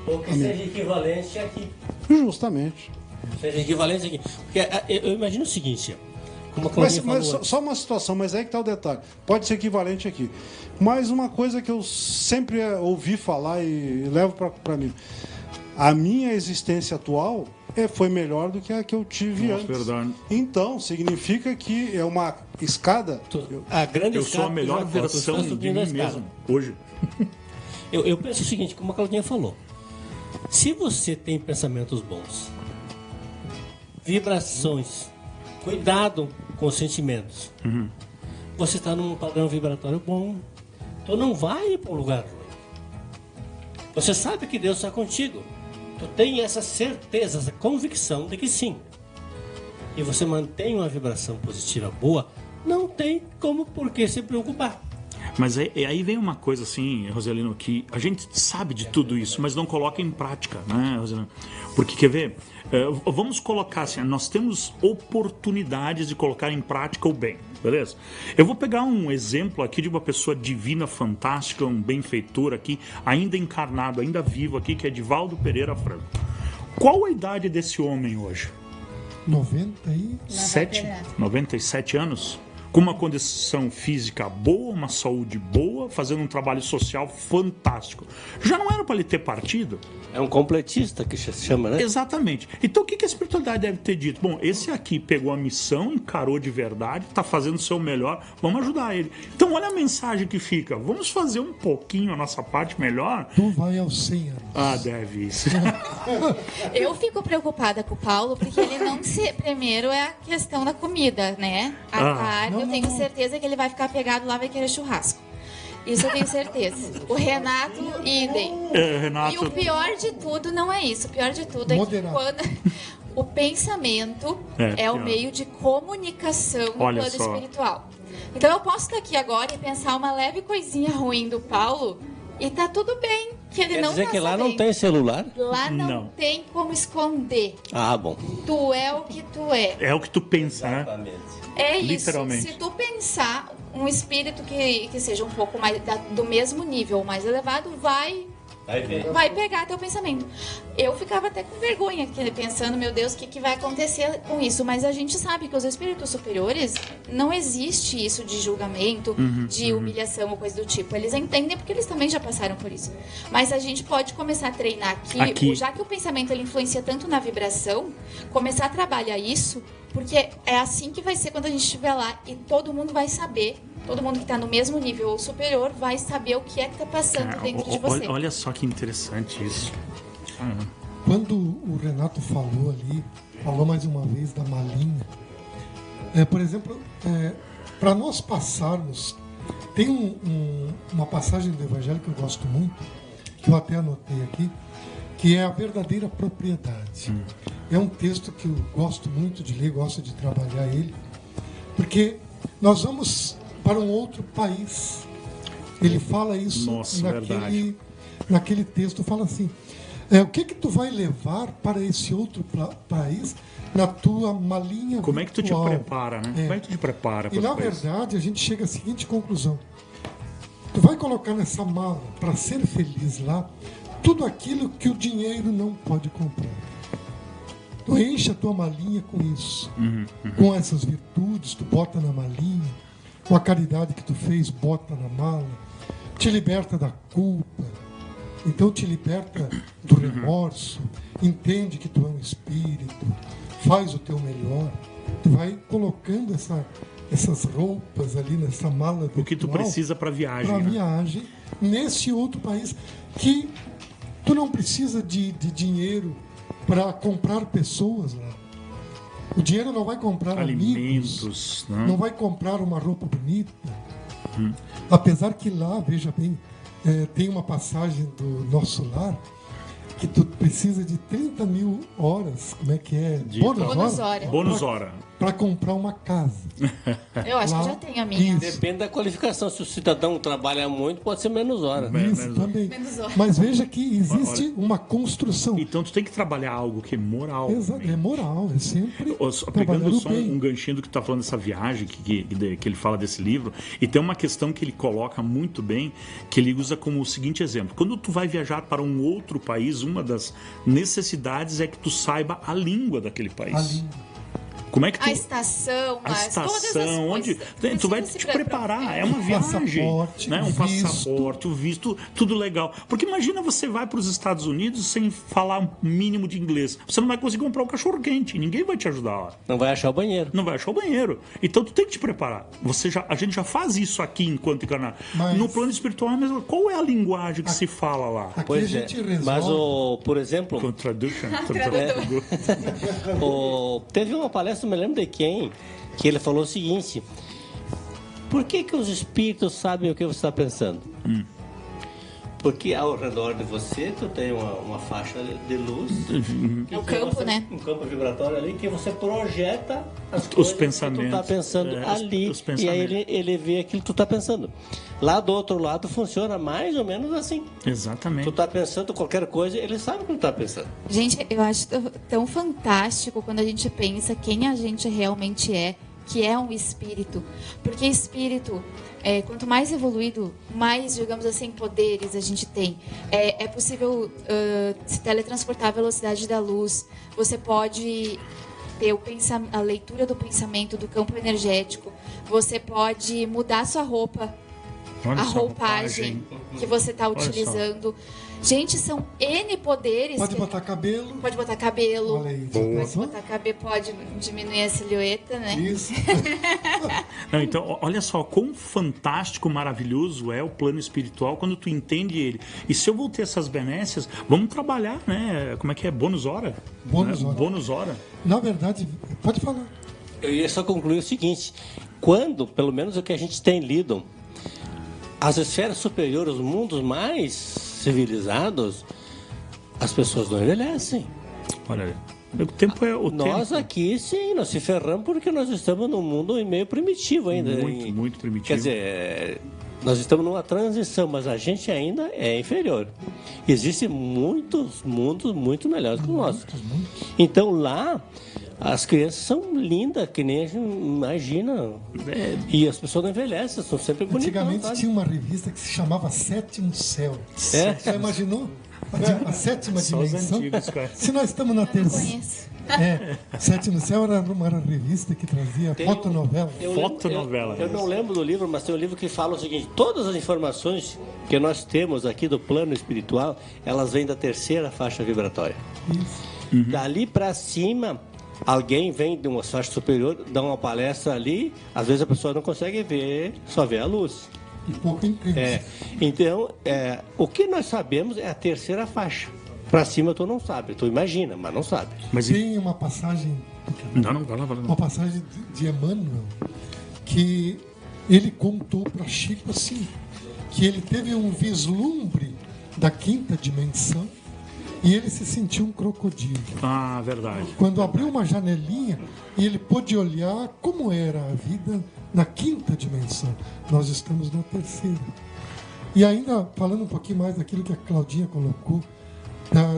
Ou que seja equivalente aqui. Justamente. Seja equivalente aqui. Porque eu imagino o seguinte... Mas só uma situação, mas aí que está o detalhe. Pode ser equivalente aqui. Mas uma coisa que eu sempre ouvi falar e levo para mim. A minha existência atual foi melhor do que a que eu tive antes. Verdade. Então, significa que é uma escada. Eu sou a melhor versão de mim mesmo, hoje. Eu penso o seguinte, como a Claudinha falou. Se você tem pensamentos bons, vibrações, cuidado com os sentimentos. Você está num padrão vibratório bom. Tu não vai para um lugar ruim. Você sabe que Deus está contigo. Tu tem essa certeza, essa convicção de que sim. E você mantém uma vibração positiva boa, não tem como por que se preocupar. Mas aí vem uma coisa assim, Roselino, que a gente sabe de tudo isso, mas não coloca em prática, né, Roselino? Porque, quer ver, vamos colocar assim, nós temos oportunidades de colocar em prática o bem, beleza? Eu vou pegar um exemplo aqui de uma pessoa divina, fantástica, um benfeitor aqui, ainda encarnado, ainda vivo aqui, que é Divaldo Pereira Franco. Qual a idade desse homem hoje? 97 anos? Com uma condição física boa, uma saúde boa, fazendo um trabalho social fantástico. Já não era para ele ter partido? É um completista que se chama, né? Exatamente. Então o que a espiritualidade deve ter dito? Bom, esse aqui pegou a missão, encarou de verdade, está fazendo o seu melhor, vamos ajudar ele. Então olha a mensagem que fica, vamos fazer um pouquinho a nossa parte melhor? Tu vai aos 100 anos. Ah, deve isso. Eu fico preocupada com o Paulo, porque ele não se... Primeiro é a questão da comida, né? A carne, eu tenho certeza que ele vai ficar pegado lá, vai querer churrasco. Isso eu tenho certeza. O Renato, idem. Renato... E o pior de tudo não é isso. O pior de tudo é que quando... O pensamento é o meio de comunicação no plano espiritual. Então eu posso estar aqui agora e pensar uma leve coisinha ruim do Paulo e tá tudo bem. Que ele não dizer que lá não tem celular? Lá não tem como esconder. Ah, bom. Tu é o que tu é. É o que tu pensa, né? Exatamente. É isso. Literalmente. Se tu pensar um espírito que seja um pouco mais do mesmo nível, mais elevado, vai pegar teu pensamento. Eu ficava até com vergonha, pensando, meu Deus, o que vai acontecer com isso? Mas a gente sabe que os espíritos superiores, não existe isso de julgamento, de humilhação ou coisa do tipo. Eles entendem porque eles também já passaram por isso. Mas a gente pode começar a treinar aqui. Já que o pensamento ele influencia tanto na vibração, começar a trabalhar isso, porque é assim que vai ser quando a gente estiver lá e todo mundo vai saber. Todo mundo que está no mesmo nível ou superior vai saber o que é que está passando dentro de você. Olha só que interessante isso. Quando o Renato falou mais uma vez da malinha. Por exemplo, para nós passarmos, tem uma passagem do Evangelho que eu gosto muito, que eu até anotei aqui, que é a verdadeira propriedade. É um texto que eu gosto muito de ler, gosto de trabalhar ele, porque nós vamos para um outro país. Ele fala isso. Nossa, naquele texto, fala assim, o que tu vai levar para esse outro país na tua malinha Como é que tu te virtual? prepara, né? Como é que tu te prepara para E na verdade a gente chega à seguinte conclusão: tu vai colocar nessa mala, para ser feliz lá, tudo aquilo que o dinheiro não pode comprar. Tu enche a tua malinha com isso, com essas virtudes, tu bota na malinha, com a caridade que tu fez, bota na mala, te liberta da culpa, então te liberta do remorso, entende que tu é um espírito, faz o teu melhor, tu vai colocando essas roupas ali nessa mala virtual, o que tu precisa para viagem. Para viagem, nesse outro país, que tu não precisa de dinheiro para comprar pessoas lá. O dinheiro não vai comprar alimentos, amigos, não vai comprar uma roupa bonita. Apesar que lá, veja bem, tem uma passagem do Nosso Lar que tu precisa de 30 mil horas, como é que é? Bônus hora. Para comprar uma casa. Eu acho que já tem a minha. Isso. Depende da qualificação. Se o cidadão trabalha muito, pode ser menos hora. Isso também. Menos hora. Mas veja que existe uma construção. Então tu tem que trabalhar algo que é moral. Exato, é moral, é sempre Pegando só bem. um ganchinho do que tu tá falando dessa viagem que ele fala desse livro, e tem uma questão que ele coloca muito bem, que ele usa como o seguinte exemplo: quando tu vai viajar para um outro país, uma das necessidades é que tu saiba a língua daquele país. A língua. Como é que tu... A estação, todas as onde coisas. tu vai te preparar, é uma viagem, passaporte, né? Um visto. passaporte, o visto, tudo legal. Porque imagina você vai para os Estados Unidos sem falar um mínimo de inglês, você não vai conseguir comprar um cachorro quente, ninguém vai te ajudar lá. Não vai achar o banheiro. Não vai achar o banheiro. Então tu tem que te preparar. A gente já faz isso aqui enquanto encarnado. No plano espiritual é a mesma. Qual é a linguagem que se fala lá? Aqui Pois a gente resolve. Mas, por exemplo, Com traduction. teve uma palestra, não me lembro de quem, que ele falou o seguinte: por que os espíritos sabem o que você está pensando? Porque ao redor de você tu tem uma faixa de luz, É o campo, né? Um campo vibratório ali que você projeta Os pensamentos. que tu está pensando ali, os e pensamentos. aí ele vê aquilo que tu está pensando. Lá do outro lado funciona mais ou menos assim. Exatamente. Tu está pensando qualquer coisa, ele sabe o que tu está pensando. Gente, eu acho tão fantástico quando a gente pensa quem a gente realmente é, que é um espírito. Porque espírito, quanto mais evoluído, mais, digamos assim, poderes a gente tem. É possível se teletransportar à velocidade da luz. Você pode ter a leitura do pensamento, do campo energético. Você pode mudar sua roupa. Olha A só, roupagem que você está utilizando. Gente, são N poderes. Pode botar cabelo. Pode botar cabelo. Olha aí, Pode botar cabelo, pode diminuir a silhueta, né? Isso. Não, então, olha só, quão fantástico, maravilhoso é o plano espiritual quando tu entende ele. E se eu vou ter essas benécias, vamos trabalhar, né? Como é que é? Bônus hora? Bônus hora. Bônus hora. Na verdade, pode falar. Eu ia só concluir o seguinte: quando, pelo menos o que a gente tem lido, as esferas superiores, os mundos mais civilizados, as pessoas não envelhecem. Olha, o tempo é o Nós tempo. aqui, sim, nós se ferramos porque nós estamos num mundo meio primitivo ainda. Muito primitivo. Quer dizer, nós estamos numa transição, mas a gente ainda é inferior. Existem muitos mundos muito melhores que o nosso. Então lá, As crianças são lindas, que nem a gente imagina. E as pessoas não envelhecem, são sempre bonitas. Antigamente tinha uma revista que se chamava Sétimo Céu. Já imaginou? A sétima dimensão? Se nós estamos na terceira. Sétimo Céu era uma revista que trazia fotonovela. Eu não lembro do livro, mas tem um livro que fala o seguinte: todas as informações que nós temos aqui do plano espiritual, elas vêm da terceira faixa vibratória. Isso. Dali para cima, alguém vem de uma faixa superior, dá uma palestra ali, às vezes a pessoa não consegue ver, só vê a luz. E pouco intenso. Então, o que nós sabemos é a terceira faixa. Para cima tu não sabe, tu imagina, mas não sabe. Mas tem uma passagem. Não, vai lá. Uma passagem de Emmanuel que ele contou para Chico assim, que ele teve um vislumbre da quinta dimensão e ele se sentiu um crocodilo. Ah, verdade. Quando abriu uma janelinha e ele pôde olhar como era a vida na quinta dimensão. Nós estamos na terceira. E ainda falando um pouquinho mais daquilo que a Claudinha colocou,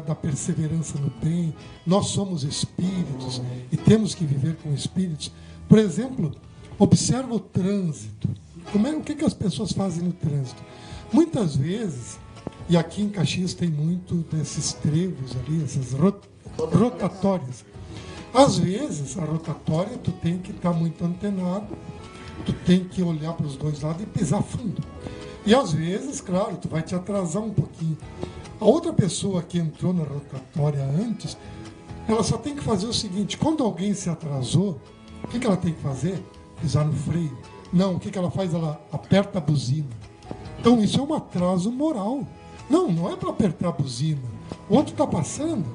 da perseverança no bem, nós somos espíritos e temos que viver com espíritos. Por exemplo, observa o trânsito. O que as pessoas fazem no trânsito? Muitas vezes, e aqui em Caxias tem muito desses trevos ali, essas rotatórias. Às vezes, a rotatória, tu tem que estar muito antenado, tu tem que olhar para os dois lados e pisar fundo. E às vezes, claro, tu vai te atrasar um pouquinho. A outra pessoa que entrou na rotatória antes, ela só tem que fazer o seguinte: quando alguém se atrasou, o que ela tem que fazer? Pisar no freio. Não, o que ela faz? Ela aperta a buzina. Então isso é um atraso moral. Não é para apertar a buzina. O outro está passando,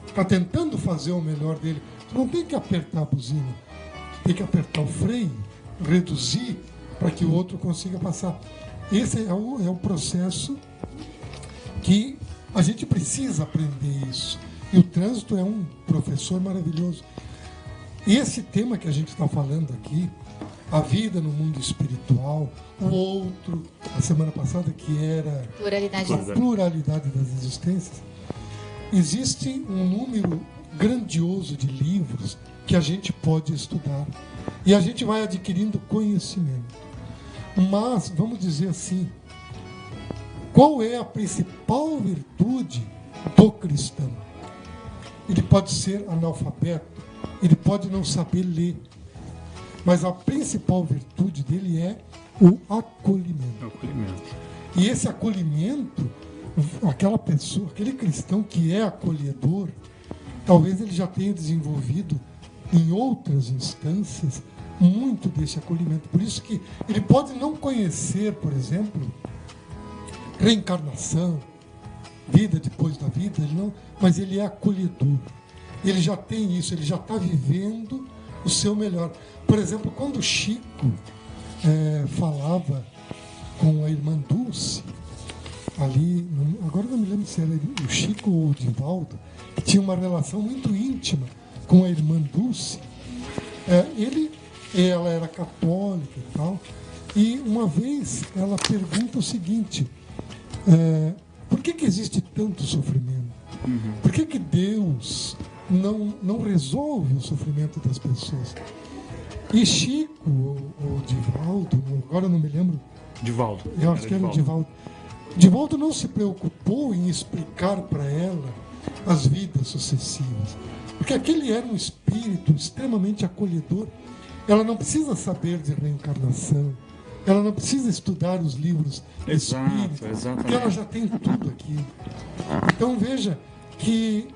está tentando fazer o melhor dele. Tu não tem que apertar a buzina. Tu tem que apertar o freio, reduzir, para que o outro consiga passar. Esse é o processo que a gente precisa aprender isso. E o trânsito é um professor maravilhoso. E esse tema que a gente está falando aqui, a vida no mundo espiritual, o outro, a semana passada, que era a pluralidade das existências, existe um número grandioso de livros que a gente pode estudar. E a gente vai adquirindo conhecimento. Mas, vamos dizer assim, qual é a principal virtude do cristão? Ele pode ser analfabeto, ele pode não saber ler, mas a principal virtude dele é o acolhimento. E esse acolhimento, aquela pessoa, aquele cristão que é acolhedor, talvez ele já tenha desenvolvido em outras instâncias muito desse acolhimento. Por isso que ele pode não conhecer, por exemplo, reencarnação, vida depois da vida, mas ele é acolhedor. Ele já tem isso, ele já está vivendo o seu melhor. Por exemplo, quando o Chico falava com a irmã Dulce, ali, agora não me lembro se era o Chico ou o Divaldo, que tinha uma relação muito íntima com a irmã Dulce. Ela era católica e tal, e uma vez ela pergunta o seguinte: por que existe tanto sofrimento? Por que Deus não resolve o sofrimento das pessoas? E Chico, ou Divaldo, agora eu não me lembro. Divaldo. Eu acho que era o Divaldo. Divaldo não se preocupou em explicar para ela as vidas sucessivas, porque aquele era um espírito extremamente acolhedor. Ela não precisa saber de reencarnação, ela não precisa estudar os livros espíritas, porque ela já tem tudo aqui. Então veja que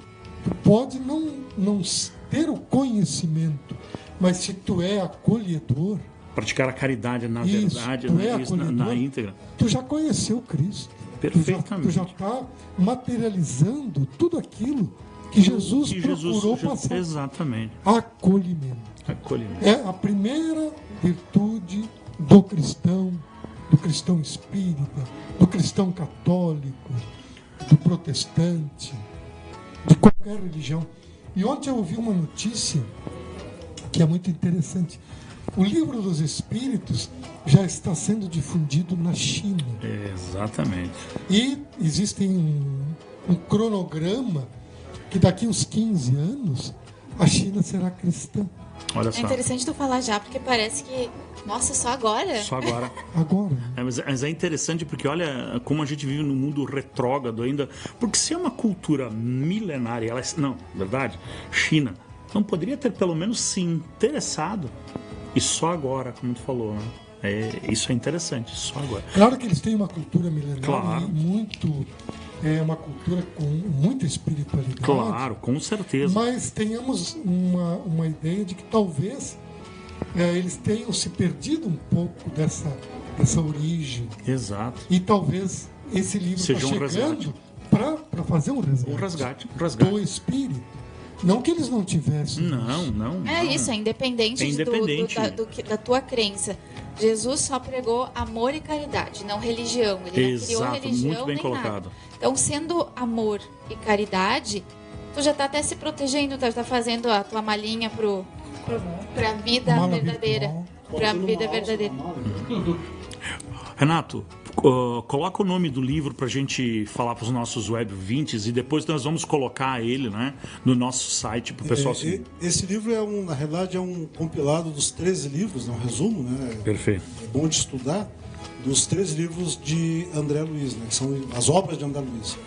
tu pode não ter o conhecimento, mas se tu é acolhedor, praticar a caridade na verdade, na íntegra, tu já conheceu Cristo. Perfeitamente. Tu já está materializando tudo aquilo que Jesus procurou passar. Exatamente. Acolhimento. É a primeira virtude do cristão espírita, do cristão católico, do protestante, de qualquer religião. E ontem eu ouvi uma notícia que é muito interessante. O Livro dos Espíritos já está sendo difundido na China. Exatamente. E existe um cronograma que daqui uns 15 anos a China será cristã. Olha É só. interessante tu falar já, porque parece que, nossa, só agora? Só agora. Agora, Mas é interessante porque olha como a gente vive num mundo retrógrado ainda. Porque se é uma cultura milenária, não, verdade, China, não poderia ter pelo menos se interessado. E só agora, como tu falou, né? Isso é interessante, só agora. claro que eles têm uma cultura milenária Claro. e uma cultura com muita espiritualidade. Claro, com certeza. Mas tenhamos uma ideia de que talvez eles tenham se perdido um pouco dessa origem. Exato. E talvez esse livro está Seja um resgate. chegando para fazer um resgate do espírito. Não que eles não tivessem. Não. É isso, é independente, É independente. da tua crença. Jesus só pregou amor e caridade, não religião. Ele não criou Exato, religião muito bem nem colocado. nada. Então, sendo amor e caridade, tu já está até se protegendo, tu já tá fazendo a tua malinha pra vida Mala verdadeira. virtual. Pra Botando vida uma alça verdadeira. na mala. Renato, coloca o nome do livro pra gente falar pros nossos web ouvintes e depois nós vamos colocar ele, né, no nosso site pro pessoal seguir. Esse livro na realidade é um compilado dos 13 livros, um resumo, né? Perfeito. É bom de estudar, dos 13 livros de André Luiz, né? Que são as obras de André Luiz.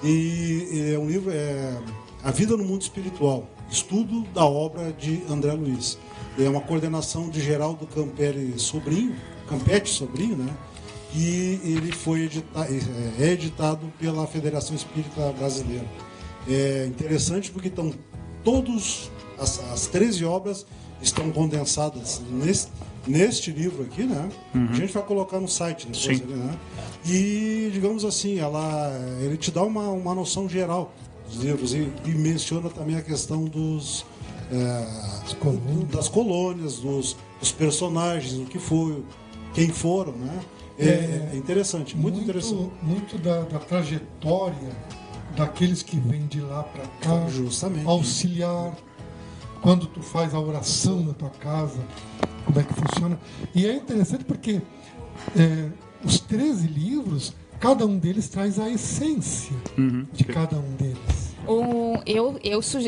E é um livro, A Vida no Mundo Espiritual, estudo da obra de André Luiz. É uma coordenação de Geraldo Campetti Sobrinho, né? E ele foi editado pela Federação Espírita Brasileira. É interessante porque estão as 13 obras estão condensadas neste livro aqui, né? A gente vai colocar no site depois, ali, né? E, digamos assim, ele te dá uma noção geral dos livros e menciona também a questão das colônias, dos personagens, o que foi, quem foram, né? É interessante, muito interessante. Muito da trajetória daqueles que vêm de lá para cá, Justamente. auxiliar, quando tu faz a oração na tua casa, como é que funciona. E é interessante porque os 13 livros, cada um deles traz a essência de cada um deles.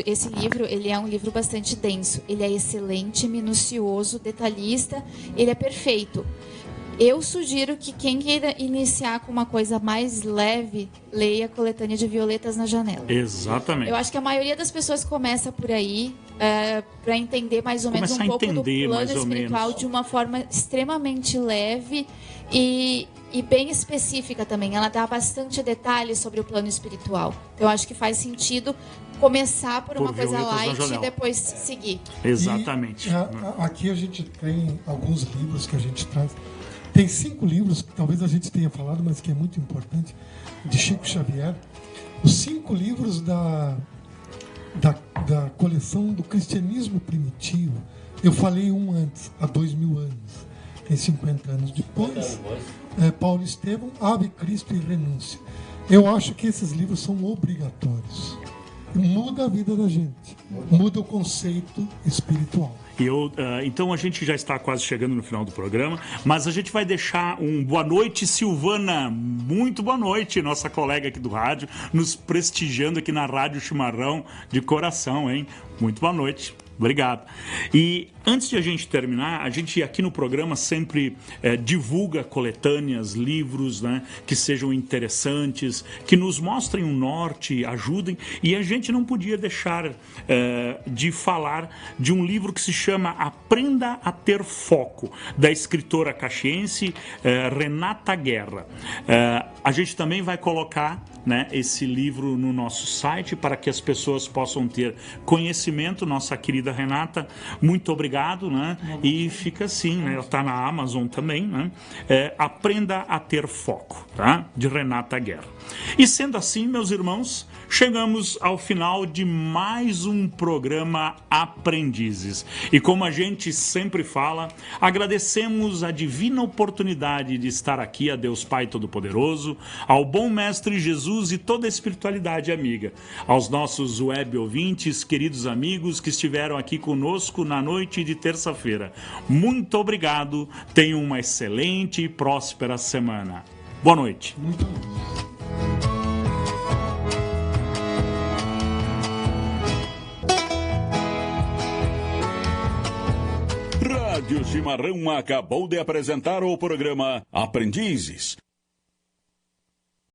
Esse livro, ele é um livro bastante denso. Ele é excelente, minucioso, detalhista. Ele é perfeito. Eu sugiro que quem queira iniciar com uma coisa mais leve, leia a Coletânea de Violetas na Janela. Exatamente. Eu acho que a maioria das pessoas começa por aí para entender mais ou menos Começar um pouco do a entender plano mais ou espiritual menos. de uma forma extremamente leve e bem específica também. Ela dá bastante detalhes sobre o plano espiritual. Então, eu acho que faz sentido começar por uma coisa Violetas na light e Janela. depois seguir. Exatamente. E, aqui a gente tem alguns livros que a gente traz. Tem 5 livros que talvez a gente tenha falado, mas que é muito importante, de Chico Xavier. Os 5 livros da coleção do cristianismo primitivo. Eu falei um antes, há 2000 anos. Tem 50 anos depois. Paulo Estevão, Ave Cristo e Renúncia. Eu acho que esses livros são obrigatórios. Muda a vida da gente. Muda o conceito espiritual. Então a gente já está quase chegando no final do programa, mas a gente vai deixar um boa noite, Silvana. Muito boa noite, nossa colega aqui do rádio, nos prestigiando aqui na Rádio Chimarrão de coração, hein? Muito boa noite. Obrigado. E antes de a gente terminar, a gente aqui no programa sempre divulga coletâneas, livros, né, que sejam interessantes, que nos mostrem um norte, ajudem. E a gente não podia deixar de falar de um livro que se chama Aprenda a Ter Foco, da escritora caxiense Renata Guerra. A gente também vai colocar, né, esse livro no nosso site para que as pessoas possam ter conhecimento. Nossa querida Renata, muito obrigado, né? E fica assim, né? Ela está na Amazon também, né? Aprenda a Ter Foco, tá? De Renata Guerra. E sendo assim, meus irmãos, chegamos ao final de mais um programa Aprendizes. E como a gente sempre fala, agradecemos a divina oportunidade de estar aqui, a Deus Pai Todo-Poderoso, ao bom Mestre Jesus e toda a espiritualidade amiga, aos nossos web ouvintes, queridos amigos que estiveram aqui conosco na noite de terça-feira. Muito obrigado, tenham uma excelente e próspera semana. Boa noite. Muito bom. Rádio Chimarrão acabou de apresentar o programa Aprendizes,